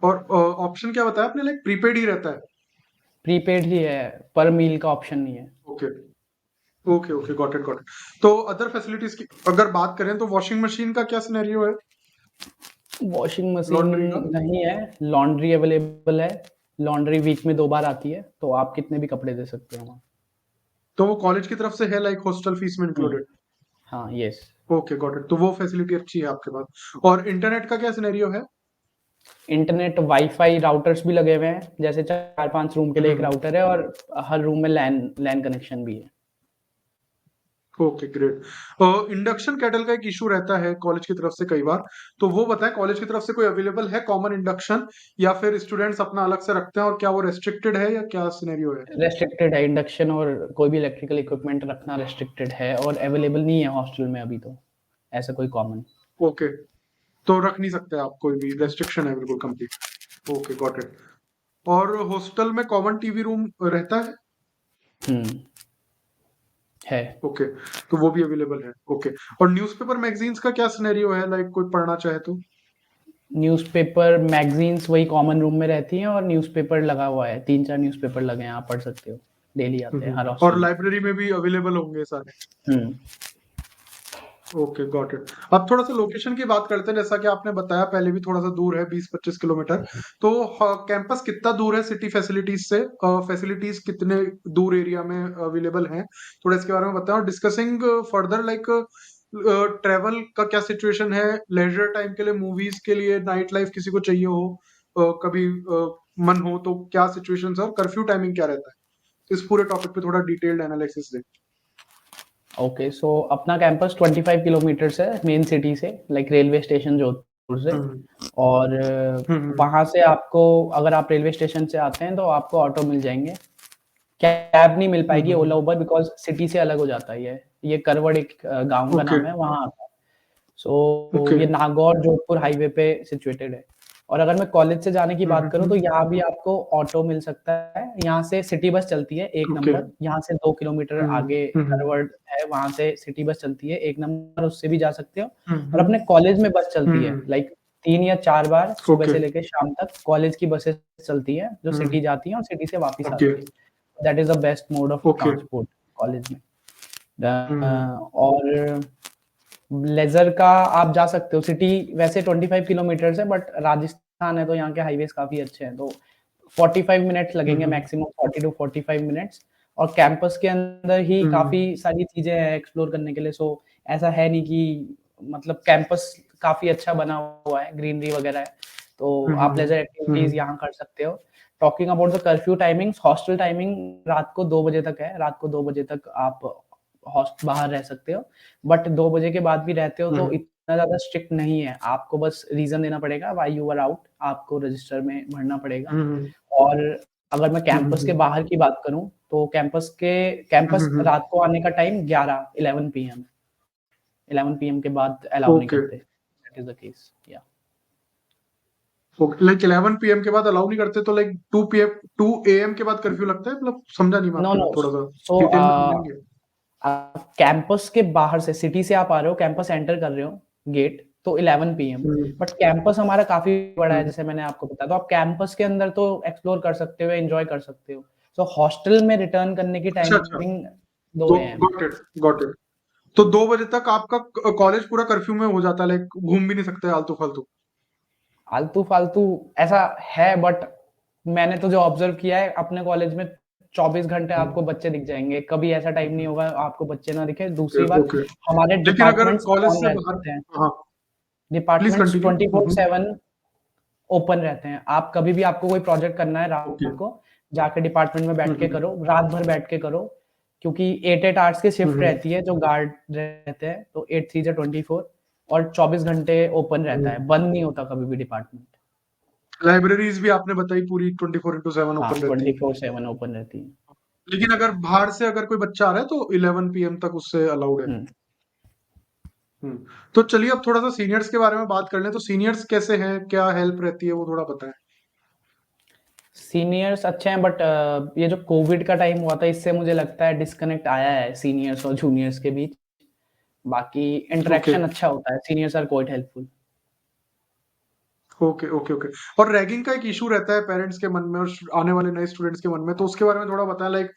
और ऑप्शन क्या बताया आपने, लाइक प्रीपेड ही रहता है? प्रीपेड ही है, पर मील का ऑप्शन नहीं है। Okay okay okay, got it got it. तो अदर फैसिलिटीज की अगर बात करें तो वॉशिंग मशीन का क्या सिनेरियो है? वॉशिंग मशीन लॉन्ड्री का? नहीं है, लॉन्ड्री अवेलेबल है। लॉन्ड्री वीक में 2 बार आती है, तो आप कितने भी कपड़े दे सकते हो वहाँ। तो वो कॉलेज की तरफ से है, लाइक हॉस्टल फीस में हुँ, इंक्लूडेड? हाँ, येस। ओके गॉट इट, तो वो फैसिलिटी अच्छी है आपके पास। और इंटरनेट का क्या सिनेरियो है? इंटरनेट वाई-फाई राउटर्स भी लगे हुए हैं, जैसे 4-5 रूम के लिए एक हम्म। राउटर है और हर रूम में लैन लैन कनेक्शन भी है। Okay great. इंडक्शन केटल का एक इशू रहता है कॉलेज की तरफ से कई बार, तो वो बताएं कॉलेज की तरफ से कोई अवेलेबल है कॉमन इंडक्शन, या फिर स्टूडेंट्स अपना अलग से रखते हैं, और क्या वो रेस्ट्रिक्टेड है या क्या सिनेरियो है? रेस्ट्रिक्टेड है, इंडक्शन और कोई भी इलेक्ट्रिकल इक्विपमेंट रखना रेस्ट्रिक्टेड है और अवेलेबल नहीं है हॉस्टल में अभी तो, ऐसा कोई कॉमन। ओके, तो रख नहीं सकते आप, कोई भी रेस्ट्रिक्शन है बिल्कुल कंप्लीट। Okay got it. और हॉस्टल में कॉमन टीवी रूम रहता है? हुँ, है। ओके, तो वो भी अवेलेबल है। ओके, और न्यूज़पेपर मैगजीन्स का क्या सिनेरियो है, लाइक कोई पढ़ना चाहे तो? न्यूज़पेपर, मैगज़ीन्स वही कॉमन रूम में रहती हैं और न्यूज़पेपर लगा हुआ है, 3-4 न्यूज़पेपर लगे हैं, आप पढ़ सकते हो। डेली आते हैं हर और हॉस्टल में। लाइब्रेरी में भी अवेलेबल होंगे सारे? हुँ, ओके गॉट इट। अब थोड़ा सा लोकेशन की बात करते हैं, जैसा कि आपने बताया पहले भी थोड़ा सा दूर है, 20-25 किलोमीटर। तो कैंपस कितना दूर है सिटी फैसिलिटीज से? फैसिलिटीज कितने दूर एरिया में अवेलेबल हैं, थोड़ा इसके बारे में बताएं। और डिस्कसिंग फर्दर, लाइक ट्रेवल का क्या सिचुएशन है, लेजर टाइम के लिए, मूवीज के लिए, नाइट लाइफ किसी को चाहिए हो, कभी मन हो तो क्या सिचुएशन है, और कर्फ्यू टाइमिंग क्या रहता है, इस पूरे टॉपिक पे थोड़ा डिटेल्ड एनालिसिस दें। ओके, सो अपना कैंपस 25 किलोमीटर्स है मेन सिटी से, लाइक रेलवे स्टेशन जोधपुर से। हम्म और हम्म वहाँ से आपको, अगर आप रेलवे स्टेशन से आते हैं तो आपको ऑटो मिल जाएँगे। कैब नहीं मिल पाएगी, ओला हम्म। उबर, बिकॉज़ सिटी से अलग हो जाता है ये। ये करवड़ एक गाँव का ओके नाम है, वहाँ आता है। So okay. ये नागौर जोधपुर हाईवे पे सिचुएटेड है। और अगर मैं कॉलेज से जाने की बात करूँ तो यहाँ भी आपको ऑटो मिल सकता है। यहाँ से सिटी बस चलती है 1 ओके। नंबर, यहाँ से 2 किलोमीटर आगे हम्म करवड़ है, वहाँ से सिटी बस चलती है 1 नंबर, उससे भी जा सकते हो। और हम्म अपने कॉलेज में बस चलती है, हम्म। लाइक 3 या 4 बार सुबह ओके। से लेके शाम तक कॉलेज की बसेस चलती हैं, जो हम्म। सिटी जाती हैं और सिटी से वापस ओके आती है। That is the best mode of okay. Transport college में। हम्म और लेज़र का आप जा सकते हो, सिटी वैसे 25 किलोमीटर्स है, बट राजस्थान है तो यहाँ के हाईवेज़ काफ़ी अच्छे हैं, तो 45 मिनट्स लगेंगे हम्म मैक्सिमम, 40 टू 45 मिनट्स। और कैंपस के अंदर ही हम्म काफ़ी सारी चीज़ें हैं एक्सप्लोर करने के लिए, सो ऐसा है नहीं कि, मतलब कैंपस काफ़ी अच्छा बना हुआ है, ग्रीनरी वगैरह है, तो आप लेज़र एक्टिविटीज़ हम्म यहाँ कर सकते हो। Talking about the curfew timings, hostel timing रात को 2 बजे तक है, रात को 2 बजे तक आप बाहर रह सकते हो। बट 2 बजे के बाद भी रहते हो तो हम्म इतना ज़्यादा स्ट्रिक्ट नहीं है, आपको बस रीज़न देना पड़ेगा व्हाई यू वर आउट, आपको रजिस्टर में भरना पड़ेगा। हम्म और अगर मैं कैंपस के हम्म बाहर की बात करूँ, तो कैंपस रात को आने का टाइम 11 पीएम, 11 पीएम के बाद अलाउ नहीं ओके करते। दैट इज़ द केस, या ओके। लाइक 11 पीएम के बाद अलाउ नहीं करते, तो लाइक 2 एएम के बाद कर्फ्यू लगता है, मतलब समझा नहीं मैं नो, आपकी नो, बात, थोड़ा सा सो डिटेल में समझेंगे? कैंपस के बाहर से, सिटी से आप आ रहे हो, कैंपस एंटर कर रहे हो, गेट तो 11 पीएम, हम्म बट कैंपस हमारा काफ़ी बड़ा है, हम्म। जैसे मैंने आपको बताया, तो आप कैंपस के अंदर तो एक्सप्लोर कर सकते हो, एन्जॉय कर सकते हो। सो हॉस्टल में रिटर्न करने की अच्छा अच्छा, टाइमिंग 2 तो एएम है। Got it got it. तो 2 बजे तक आपका कॉलेज पूरा कर्फ्यू में हो जाता है, लाइक घूम भी नहीं सकते आलतू फालतू? आलतू-फालतू ऐसा है, बट मैंने तो जो ऑब्ज़र्व किया है अपने कॉलेज में, 24 घंटे आपको बच्चे दिख जाएँगे, कभी ऐसा टाइम नहीं होगा आपको बच्चे ना दिखें। ओके दूसरी बात, ओके। हमारे लेकिन अगर डिपार्टमेंट्स कॉलेज ऑन से बाहर, रहते हैं। हाँ, प्लीज डिपार्टमेंट्स कंटिन्यू। 24/7 ओपन रहते हैं। आप कभी भी, आपको कोई प्रोजेक्ट करना है ओके। रात को, जाके डिपार्टमेंट में बैठ के हम्म करो, रात भर बैठ के करो, क्योंकि 8-8 आवर्स की शिफ्ट हम्म रहती है, जो गार्ड रहते हैं, तो 8 3 जा 24, और 24 घंटे ओपन रहता हम्म। है, बंद नहीं होता कभी भी डिपार्टमेंट। लाइब्रेरीज भी आपने बताई पूरी 24/7 हाँ, ओपन रहती है। 24/7 ओपन रहती है। लेकिन अगर बाहर से अगर कोई बच्चा आ रहा है तो 11 पीएम तक उससे अलाउड है? हुँ। तो चलिए अब थोड़ा सा सीनियर्स के बारे में बात कर लें, तो सीनियर्स कैसे हैं, क्या हेल्प रहती है, वो थोड़ा बताएं। सीनियर्स अच्छे हैं, बट ये जो कोविड का टाइम हुआ था, इससे मुझे लगता है डिस्कनेक्ट आया है सीनियर्स और जूनियर्स के बीच। बाकी ओके इंटरेक्शन अच्छा होता है, seniors are quite helpful. Okay, okay, okay. और रैगिंग का एक इश्यू रहता है पेरेंट्स के मन में और आने वाले नए स्टूडेंट्स के मन में, तो उसके बारे में थोड़ा बताएं, लाइक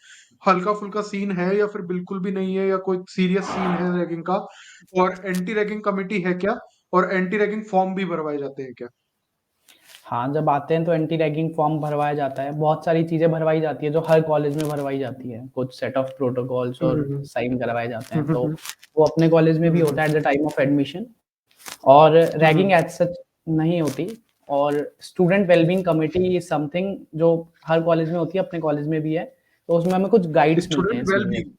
हल्का-फुल्का सीन है या फिर बिल्कुल भी नहीं है, या कोई सीरियस सीन है रैगिंग का? और एंटी रैगिंग कमिटी है क्या? और एंटी रैगिंग फॉर्म भी भरवाए जाते हैं क्या? हाँ, जब आते हैं तो एंटी रैगिंग फॉर्म भरवाया जाता है। बहुत सारी चीज़ें भरवाई जाती है जो हर कॉलेज में भरवाई जाती है। कुछ सेट ऑफ प्रोटोकॉल्स हुँ, और हुँ, हुँ। साइन करवाए जाते हुँ, हैं। हुँ, तो हुँ। वो अपने कॉलेज में भी हुँ, हुँ। होता है at the time of admission. और हुँ, रैगिंग हुँ। एज़ सच नहीं होती। और student wellbeing committee is something जो हर कॉलेज में होती है, अपने कॉलेज में भी है। तो उसमें हमें कुछ गाइड्स मिलते स्टूडेंट हैं well senior. Being.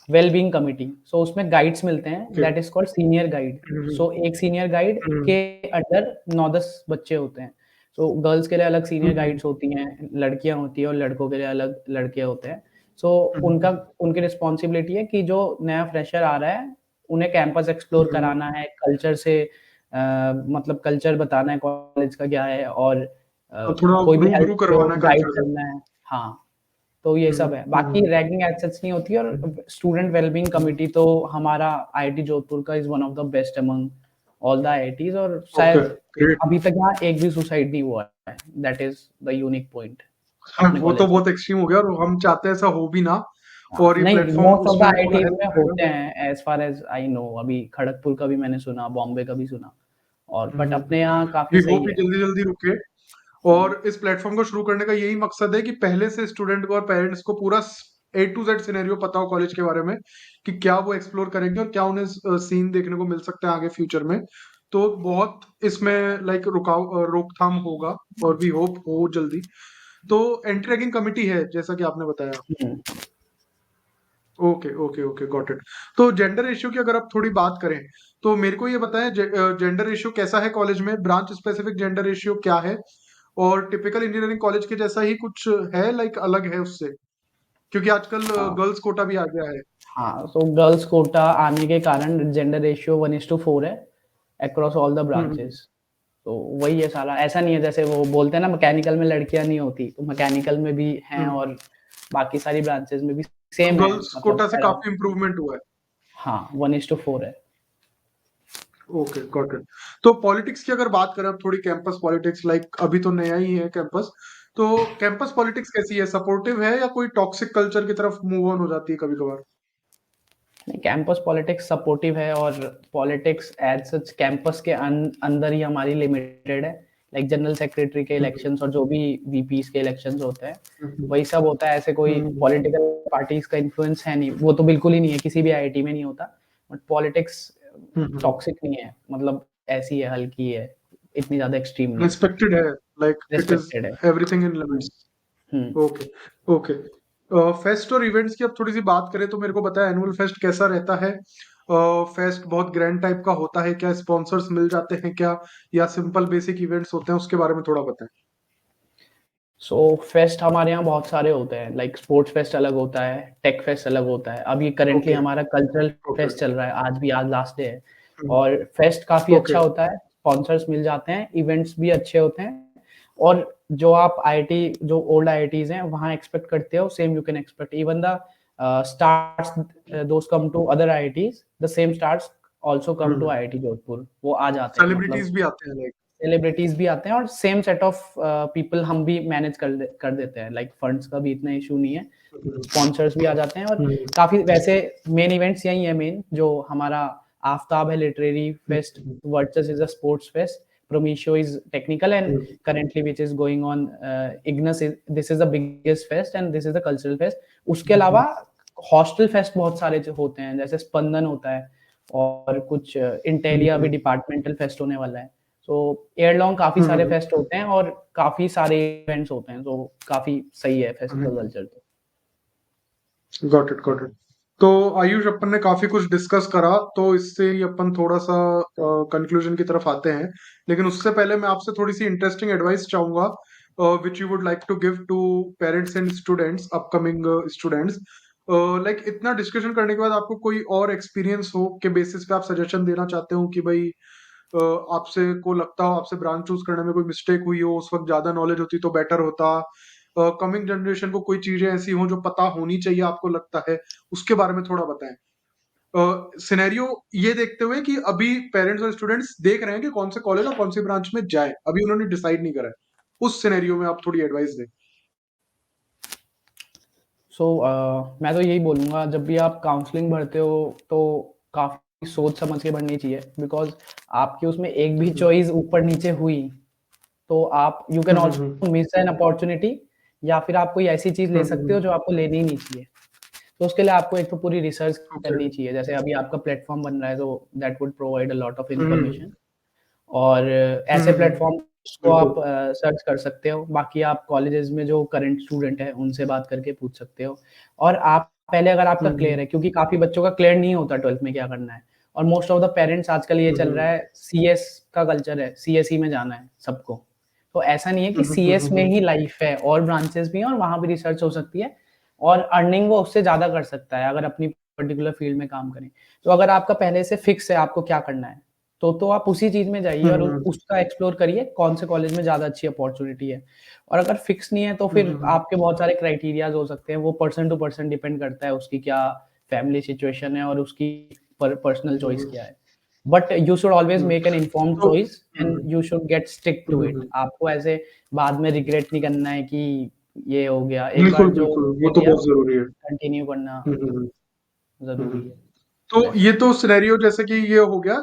Wellbeing committee, so उसमें गाइड्स मिलते हैं, okay. That is called senior guide. Hmm, hmm. So एक सीनियर गाइड हुँ, के अंडर 9-10 बच्चे होते हैं। सो गर्ल्स के लिए अलग हुँ, सीनियर हुँ। गाइड्स होती हैं, लड़कियाँ होती हैं और लड़कों के लिए अलग लड़के होते हैं। सो हुँ, उनका हुँ। उनकी रिस्पॉन्सिबिलिटी है कि जो नया फ्रेशर आ रहा है, उन्हें कैंपस एक्सप्लोर हुँ, हुँ। कराना है, कल्चर से मतलब कल्चर बताना है कॉलेज का क्या है, और थोड़ा कोई भी हेल्प रूबरू हो करवाना है गाइड कल्चर से। करना है। हाँ। तो ये हुँ, सब है। हुँ, बाकी हुँ, रैगिंग एज़ सच नहीं होती। और हुँ, स्टूडेंट वेलबींग हुँ। कमिटी तो हमारा आईआईटी जोधपुर का is one of the best among all the IITs. और ओके, शायद ग्रेट। अभी तक यहाँ एक भी सुसाइड नहीं हुआ है। That is the unique point हाँ, अपने वो तो कॉलेज में। बहुत एक्सट्रीम हो गया और हम चाहते हैं ऐसा हो भी ना, हाँ, और ये नहीं, प्लेटफ़ॉर्म मोस्ट ऑफ द उसमें थोड़ा आईआईटीज़ हेल्प में करेगा। होते हैं as far as I know. अभी खड़गपुर का भी मैंने सुना, बॉम्बे का भी सुना, और हुँ, बट हुँ। अपने यहाँ काफ़ी वी सही होप ये है। जल्दी-जल्दी रुके। हुँ, और इस प्लेटफ़ॉर्म को शुरू करने का यही मकसद है कि पहले से स्टूडेंट को और पेरेंट्स को पूरा ए टू ज़ेड सिनेरियो पता हो कॉलेज के बारे में, कि क्या वो एक्सप्लोर करेंगे और क्या उन्हें सीन देखने को मिल सकता है आगे फ्यूचर में। तो बहुत इसमें लाइक रोकथाम होगा, और वी होप हो जल्दी। तो एंटी रैगिंग कमिटी है, जैसा कि आपने बताया। Hmm. Okay, okay, okay, got it. तो जेंडर रेशियो की अगर आप थोड़ी बात करें, तो मेरे को ये बताएँ जेंडर रेशियो कैसा है कॉलेज में? ब्रांच स्पेसिफिक जेंडर रेशियो क्या है? और टिपिकल इंजीनियरिंग कॉलेज के जैसा ही कुछ है, लाइक अलग है उससे? क्योंकि आजकल हाँ। गर्ल्स कोटा भी आ गया है। हाँ, सो गर्ल्स कोटा आने के कारण जेंडर रेशियो 1:4 है across all the hmm, hmm, branches. तो वही है सारा। ऐसा नहीं है जैसे वो बोलते हैं ना मैकेनिकल में लड़कियाँ नहीं होती, तो मैकेनिकल में भी हैं, हुँ। और बाकी सारी ब्रांचेस में भी तो सेम है, गर्ल्स मतलब कोटा से अराउंड। काफ़ी इम्प्रूवमेंट हुआ है। हाँ, 1:4 है। Okay, got it. तो पॉलिटिक्स की अगर बात करें अब थोड़ी, कैंपस पॉलिटिक्स, लाइक अभी तो नया ही है कैंपस, तो कैंपस पॉलिटिक्स कैसी है? सपोर्टिव है या कोई टॉक्सिक कल्चर की तरफ मूव ऑन हो जाती है कभी-कभार? नहीं, कैंपस पॉलिटिक्स सपोर्टिव है। और पॉलिटिक्स एज़ सच कैंपस के अंदर ही हमारी लिमिटेड है। लाइक जनरल सेक्रेटरी के हुँ, हुँ। इलेक्शंस और जो भी वीपीज़ के इलेक्शंस होते हैं, हुँ, हुँ। वही सब होता है। ऐसे कोई हुँ, हुँ। पॉलिटिकल पार्टीज़ का इन्फ्लुएंस है नहीं, वो तो बिल्कुल ही नहीं है, किसी भी आईआईटी में नहीं होता। But politics hmm, hmm. Toxic नहीं है, मतलब ऐसी है, हल्की है, इतनी ज़्यादा एक्सट्रीम नहीं है, रिस्पेक्टेड है, लाइक इट इज़ रिस्पेक्टेड है। Everything in hmm, limits. Hmm. Okay, okay. Fest और इवेंट्स की अब थोड़ी-सी बात करें, तो मेरे को बताएँ एनुअल फेस्ट कैसा रहता है? फेस्ट बहुत ग्रैंड टाइप का होता है क्या? स्पॉन्सर्स मिल जाते हैं क्या? या सिंपल बेसिक इवेंट्स होते हैं? उसके बारे में थोड़ा बताएँ। सो फेस्ट हमारे यहाँ बहुत सारे होते हैं। लाइक स्पोर्ट्स फेस्ट अलग होता है, टेक फेस्ट अलग होता है। अभी करंटली ओके, हमारा कल्चरल ओके। फेस्ट चल रहा है, आज लास्ट डे है। हुँ, और फेस्ट काफ़ी ओके। अच्छा होता है, स्पॉन्सर्स मिल जाते हैं, इवेंट्स भी अच्छे होते हैं। और जो आप आईआईटी, जो ओल्ड आईआईटीज़ हैं, वहाँ एक्सपेक्ट करते हो, same you can expect. Even the stars those come to other IITs, the same stars also hmm, come to hmm. IIT Jodhpur. वो आ जाते हैं, मतलब सेलिब्रिटीज़ भी आते हैं लाइक। सेलिब्रिटीज़ भी आते हैं, और सेम सेट ऑफ पीपल हम भी मैनेज कर देते हैं। लाइक फंड्स का भी इतना इश्यू नहीं है, हुँ, स्पॉन्सर्स भी आ जाते हैं। और हुँ, काफ़ी वैसे मेन इवेंट्स यही है, मेन जो हमारा आफ्ताब है literary hmm, fest, hmm, Varchas is a sports fest, Prometeo is technical, and hmm, currently which is going on Ignus is this is the biggest fest and this is the cultural fest. उसके हुँ, अलावा हुँ, hostel fest बहुत सारे जो होते हैं, जैसे स्पंदन होता है, और कुछ हुँ, इंटेलिया भी हुँ, डिपार्टमेंटल फेस्ट होने वाला है। सो ईयर लॉन्ग काफ़ी हुँ, सारे हुँ, फेस्ट होते हैं, और काफ़ी सारे इवेंट्स होते हैं, तो काफ़ी सही है फेस्ट हुँ, का हुँ। कल्चर तो। Got it, got it. तो आयुष, अपन ने काफ़ी कुछ डिस्कस करा, तो इससे ही अपन थोड़ा-सा कंक्लूजन की तरफ आते हैं। लेकिन उससे पहले मैं आपसे थोड़ी-सी इंटरेस्टिंग एडवाइस चाहूँगा, which you would like to give to parents and students, upcoming students. Like इतना डिस्कशन करने के बाद आपको कोई और एक्सपीरियंस हो के बेसिस पे आप सजेशन देना चाहते हो कि भई, आपसे को लगता हो आपसे ब्रांच चूज़ करने में कोई मिस्टेक हुई हो, उस वक़्त ज़्यादा नॉलेज होती तो बेटर होता। कमिंग जनरेशन को कोई चीज़ें ऐसी हों जो पता होनी चाहिए आपको लगता है, उसके बारे में थोड़ा बताएँ? सिनेरियो ये देखते हुए कि अभी पेरेंट्स और स्टूडेंट्स देख रहे हैं कि कौन से कॉलेज और कौन सी ब्रांच में जाए, अभी उन्होंने डिसाइड नहीं करा है, उस सिनेरियो में आप थोड़ी एडवाइस दें। मैं तो यही बोलूँगा, जब भी आप काउंसलिंग भरते हो तो काफ़ी सोच समझ के भरनी चाहिए, बिकॉज़ आपकी उसमें एक भी चॉइस ऊपर नीचे हुई तो आप you can also miss an opportunity, या फिर आप कोई ऐसी चीज़ ले सकते हो जो आपको लेनी ही नहीं चाहिए। तो उसके लिए आपको एक तो पूरी रिसर्च ओके। करनी चाहिए, जैसे अभी आपका प्लेटफ़ॉर्म बन रहा है, तो that would provide a lot of information. और ऐसे प्लेटफ़ॉर्म्स को आप बिल्कुल। सर्च कर सकते हो। बाकी आप कॉलेजेज़ में जो करंट स्टूडेंट हैं, उनसे बात करके पूछ सकते हो। और आप पहले, अगर आपका क्लियर है, क्योंकि काफ़ी बच्चों का क्लियर नहीं होता 12th में क्या करना है, और मोस्ट ऑफ द पेरेंट्स आजकल ये चल रहा है, सीएस का कल्चर है, सीएसई में जाना है सबको। तो ऐसा नहीं है कि सीएस में ही लाइफ़ है, और ब्रांचेज़ भी हैं और वहाँ भी रिसर्च हो सकती है, और अर्निंग वो उससे ज़्यादा कर सकता है अगर अपनी पर्टिकुलर फ़ील्ड में काम करें। तो अगर आपका पहले से फिक्स है आपको क्या करना है, तो आप उसी चीज़ में जाइए और उसका एक्सप्लोर करिए, कौन से कॉलेज में ज़्यादा अच्छी अपॉर्च्युनिटी है। और अगर फिक्स नहीं है तो फिर आपके बहुत सारे क्राइटेरियाज़ हो सकते हैं, वो पर्सन टू पर्सन डिपेंड करता है, उसकी क्या फैमिली सिचुएशन है और उसकी पर्सनल चॉइस क्या है। But you should always make an informed to choice and you should get stick to it. आपको ऐसे बाद में रिग्रेट नहीं करना है कि ये हो गया, एक बार बिल्कुल, जो बिल्कुल, वो हो तो गया बहुत ज़रूरी है। कंटिन्यू करना हुँ, हुँ, हुँ। हुँ, ज़रूरी हुँ। है। तो वैसे ये तो सिनेरियो जैसे कि ये हो गया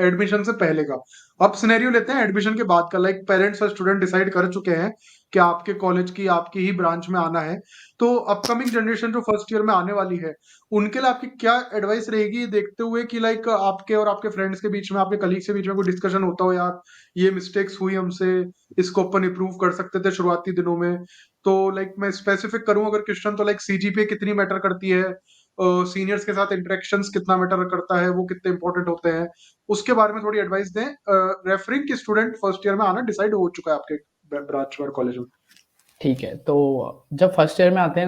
एडमिशन से पहले का। अब सिनेरियो लेते हैं एडमिशन के बाद का, लाइक पेरेंट्स और स्टूडेंट डिसाइड कर चुके हैं कि आपके कॉलेज की आपकी ही ब्रांच में आना है। तो अपकमिंग जनरेशन जो फर्स्ट ईयर में आने वाली है, उनके लिए आपकी क्या एडवाइस रहेगी, ये देखते हुए कि लाइक आपके और आपके फ्रेंड्स के बीच में, आपके कलीग्स के बीच में कोई डिस्कशन होता हो, यार ये मिस्टेक्स हुई हमसे, इसको अपन इम्प्रूव कर सकते थे शुरुआती दिनों में। तो लाइक मैं स्पेसिफिक करूँ अगर क्वेश्चन, तो लाइक सीजीपीए कितनी मैटर करती है, सीनियर्स के साथ इंटरेक्शंस कितना मैटर करता है, वो कितने इंपॉर्टेंट होते हैं, उसके बारे में थोड़ी एडवाइस दें, रेफरिंग कि स्टूडेंट फर्स्ट ईयर में आना डिसाइड हो चुका है आपके ब्रांच और कॉलेज में। ठीक है, तो जब फर्स्ट ईयर में आते हैं,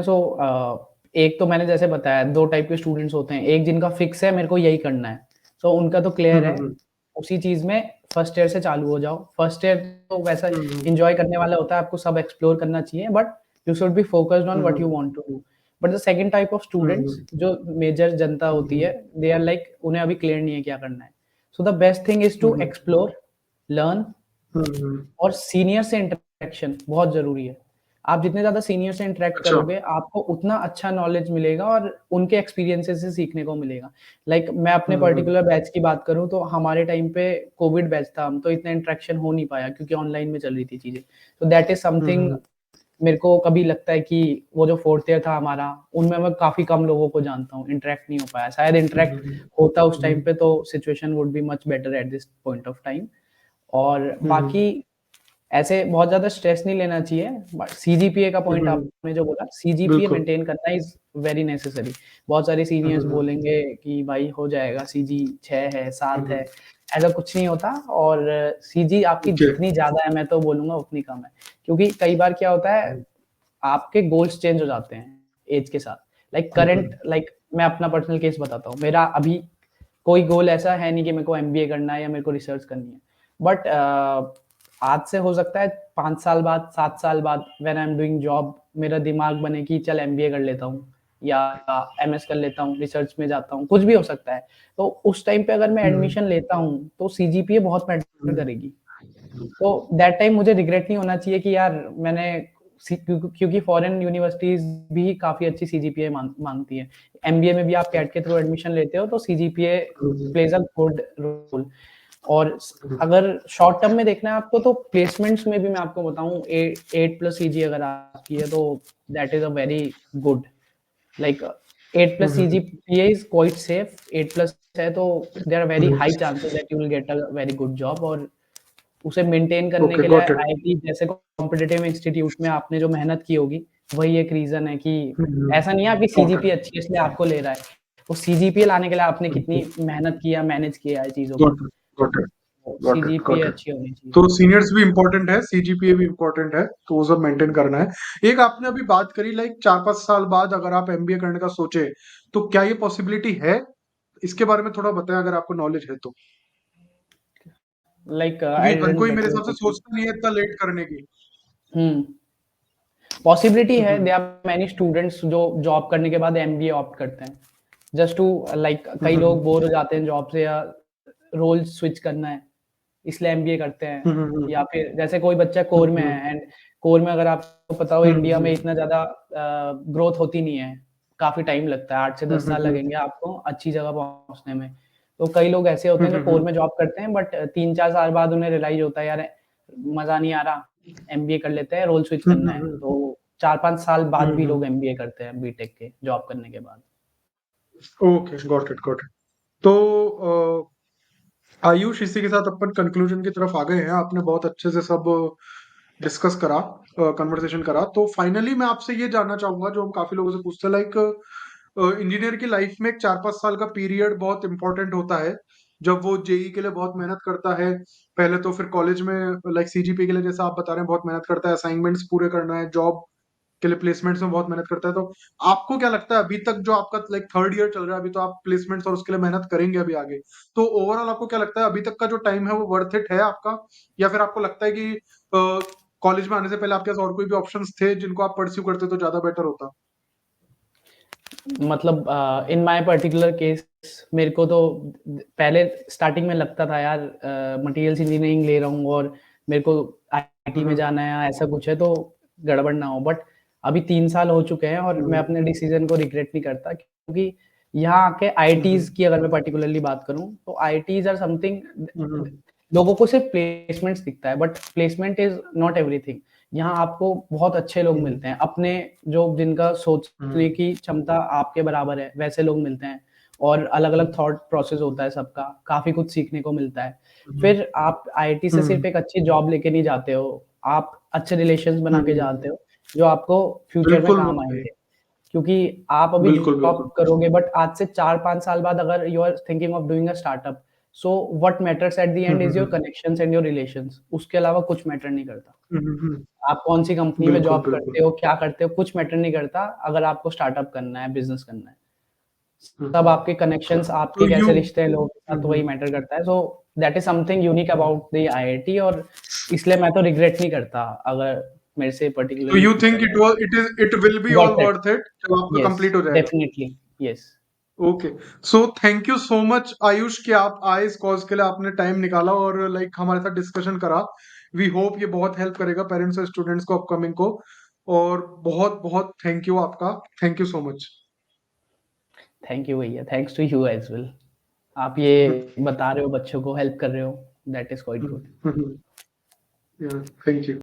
एक तो मैंने जैसे बताया 2 टाइप के स्टूडेंट्स होते हैं, एक जिनका फिक्स है मेरे को यही करना है, तो उनका तो हुँ, क्लियर हुँ, है, हुँ। उसी चीज़ में फर्स्ट ईयर से चालू हो जाओ। फर्स्ट ईयर तो वैसा हुँ, हुँ। एन्जॉय करने वाला होता है, आपको सब एक्सप्लोर करना चाहिए, but you should be focused on hmm, what you hmm. Want to do. But the second type of hmm, students, hmm. जो मेजर जनता हुँ, होती हुँ। है, दे आर लाइक उन्हें अभी क्लियर नहीं है क्या करना है। So the best thing is hmm, to hmm. Explore, learn, hmm, hmm. और सीनियर से इंटरेक्शन बहुत ज़रूरी है। आप जितने ज़्यादा सीनियर से इंटरैक्ट अच्छा। करोगे, आपको उतना अच्छा नॉलेज मिलेगा और उनके एक्सपीरियंसेस से सीखने को मिलेगा। लाइक मैं अपने हुँ, हुँ। पर्टिकुलर बैच की बात करूँ, तो हमारे टाइम पे कोविड बैच था, हम तो इतना इंटरैक्शन हो नहीं पाया क्योंकि ऑनलाइन में चल रही थी चीज़ें। तो दैट इज़ हुँ, समथिंग, हुँ। मेरे को कभी लगता है कि वो जो 4th ईयर था हमारा, उनमें मैं काफ़ी कम लोगों को जानता हूँ, इंटरैक्ट नहीं हो पाया। शायद हुँ, इंटरैक्ट हुँ। होता उस हुँ, टाइम हुँ। पे तो situation would be much better at this point of time. और हुँ, हुँ। बाकी ऐसे बहुत ज़्यादा स्ट्रेस नहीं लेना चाहिए, बट सीजीपीए का हुँ, पॉइंट हुँ। आपने जो बोला, सीजीपीए बिल्कुल। मेंटेन करना इज़ वेरी नेसेसरी। बहुत सारे हुँ, सीनियर्स हुँ, हुँ। बोलेंगे कि भाई हो जाएगा, सीजी 6 है, हुँ, 7 है, हुँ। ऐसा कुछ नहीं होता। और सीजी आपकी ओके। जितनी ज़्यादा है, मैं तो बोलूँगा उतनी कम है। क्योंकि कई बार क्या होता है, हुँ, आपके गोल्स चेंज हो जाते हैं एज के साथ। बिल्कुल। मैं अपना पर्सनल केस बताता हूँ। मेरा अभी कोई गोल ऐसा है नहीं कि मेरे को एमबीए करना है या मेरे को रिसर्च करनी है। बट आज से हो सकता है 5 साल बाद, 7 साल बाद, when I am doing job, मेरा दिमाग बने कि चल एमबीए कर लेता हूँ या एमएस कर लेता हूँ, रिसर्च में जाता हूँ, कुछ भी हो सकता है। तो उस टाइम पे अगर मैं हुँ, हुँ। एडमिशन लेता हूँ, तो सीजीपीए बहुत मैटर हुँ, करेगी। तो दैट टाइम मुझे रिग्रेट नहीं होना चाहिए कि यार मैंने क्योंकि फॉरेन यूनिवर्सिटीज भी काफी अच्छी सीजीपीए मांगती है। एमबीए में भी आप कैट के थ्रू एडमिशन लेते हो, तो CGPA hmm, hmm. Plays a good role. और हुँ, अगर शॉर्ट टर्म में देखना है आपको, तो प्लेसमेंट्स में भी मैं आपको बताऊं, 8+ सीजी अगर आपकी है तो that is a very good, like 8+CGPA is quite safe. 8+ है तो there are hmm, very hmm. High chances that you will get a very good job. और उसे मेंटेन करने ओके, के लिए गॉट इट। आईआईटी जैसे कॉम्पिटिटिव इंस्टीट्यूट में आपने जो मेहनत की होगी, वही एक रीज़न है कि हुँ, हुँ। ऐसा नहीं है आपकी गॉट सीजीपीए इट। अच्छी है इसलिए आपको ले रहा है। वो सीजीपीए लाने के लिए आपने कितनी बिल्कुल। मेहनत की या मैनेज किया है चीज़ों को। Got it, got it, got it, CGPA got it. अच्छी होनी चाहिए। तो सीनियर्स भी इम्पोर्टेंट है, सीजीपीए भी इम्पोर्टेंट है, तो वो सब मेंटेन करना है। एक आपने अभी बात करी लाइक 4-5 साल बाद अगर आप एमबीए करने का सोचे, तो क्या ये पॉसिबिलिटी है? इसके बारे में थोड़ा बताएँ अगर आपको नॉलेज है तो? क्योंकि आई हर डिडंट कोई गेट मेरे योर हिसाब से क्वेश्चन। सोचता नहीं है इतना लेट करने की। हुँ, पॉसिबिलिटी हुँ, है, हुँ। देयर आर मेनी स्टूडेंट्स जो जॉब करने के बाद एमबीए ऑप्ट करते हैं। जस्ट टू लाइक कई लोग बोर हो जाते हैं जॉब से या रोल स्विच करना है, इसलिए एमबीए करते हैं। या फिर जैसे कोई बच्चा कोर में है एंड कोर में अगर आपको पता हो इंडिया में इतना ज़्यादा ग्रोथ होती नहीं है, काफ़ी टाइम लगता है, 8 से 10 साल लगेंगे आपको अच्छी जगह पहुँचने में। तो कई लोग ऐसे होते हैं जो कोर में जॉब करते हैं बट 3-4 साल बाद उन्हें रियलाइज़ होता है यार मज़ा नहीं आ रहा, एमबीए कर लेते हैं, रोल स्विच करना है। तो 4-5 साल बाद भी लोग एमबीए करते हैं बीटेक के जॉब करने के बाद। Okay, got it, got it. तो आयुष, इसी के साथ अपन कंक्लूजन की तरफ आ गए हैं। आपने बहुत अच्छे से सब डिस्कस करा, कन्वर्सेशन करा। तो फाइनली मैं आपसे ये जानना चाहूंगा, जो हम काफी लोगों से पूछते हैं, लाइक इंजीनियर की लाइफ में एक 4-5 साल का पीरियड बहुत इंपॉर्टेंट होता है, जब वो जेई के लिए बहुत मेहनत करता है। पहले तो फिर कॉलेज में लाइक सीजीपी के लिए, जैसा आप बता रहे हैं, बहुत मेहनत करता है, असाइनमेंट्स पूरे करना है, जॉब के लिए प्लेसमेंट्स में बहुत मेहनत करता है। तो आपको क्या लगता है, अभी तक जो आपका लाइक 3rd ईयर चल रहा है, अभी तो आप प्लेसमेंट्स और उसके लिए मेहनत करेंगे अभी आगे, तो ओवरऑल आपको क्या लगता है, अभी तक का जो टाइम है वो वर्थ इट है आपका, या फिर आपको लगता है कि कॉलेज में आने से पहले आपके पास और कोई भी ऑप्शंस थे जिनको आप परस्यू करते तो ज्यादा बेटर होता? मतलब इन माय पर्टिकुलर केस मेरे को तो पहले स्टार्टिंग में लगता था यार मटेरियल्स इंजीनियरिंग ले रहा हूँ और मेरे को आईटी में जाना है या ऐसा कुछ है तो गड़बड़ ना हो। बट अभी 3 साल हो चुके हैं और मैं अपने डिसीजन को रिग्रेट नहीं करता, क्योंकि यहाँ आके आईटीज़ की अगर मैं पर्टिकुलरली बात करूँ तो आईटीज़ आर समथिंग, लोगों को सिर्फ प्लेसमेंट्स दिखता है but placement is not everything. यहाँ आपको बहुत अच्छे लोग मिलते हैं, अपने जो जिनका सोचने की क्षमता आपके बराबर है वैसे लोग मिलते हैं, और अलग-अलग थॉट प्रोसेस होता है सबका, काफ़ी कुछ सीखने को मिलता है। फिर आप आईटी से सिर्फ एक अच्छी जॉब लेके नहीं जाते हो, आप अच्छे रिलेशंस बना के जाते हो, जो आपको फ्यूचर में बिल्कुल काम भाई, आएँगे। क्योंकि आप अभी बिल्कुल जॉब बिल्कुल। करोगे बट आज से 4-5 साल बाद अगर you are thinking of doing a startup, so what matters at the end is your connections and your relations, उसके अलावा कुछ मैटर नहीं करता। आप कौन-सी कंपनी में बिल्कुल जॉब बिल्कुल। करते हो, क्या करते हो, कुछ मैटर नहीं करता अगर आपको स्टार्टअप करना है, बिज़नेस करना है। सब आपके कनेक्शंस, तो आपके यू कैसे रिश्ते हैं लोगों के साथ, तो वही मैटर करता है। So that is something unique about the IIT, और इसलिए मैं तो रिग्रेट नहीं करता अगर मेरे से तो पर्टिकुलरली यू पूछा थिंक जाए। It will be all worth it. Worth it जब आपका येस, कंप्लीट हो जाएगा? Definitely, yes. Okay, so thank you so much Ayush कि आप आए इस कॉज के लिए, आपने टाइम निकाला और लाइक हमारे साथ डिस्कशन करा। वी होप ये बहुत हेल्प करेगा पेरेंट्स और स्टूडेंट्स को अपकमिंग को। और बहुत बहुत थैंक यू आपका, thank you so much. Thank you भैया, thanks to you as well. आप ये बता रहे हो, बच्चों को हेल्प कर रहे हो, that is quite good. Thank you.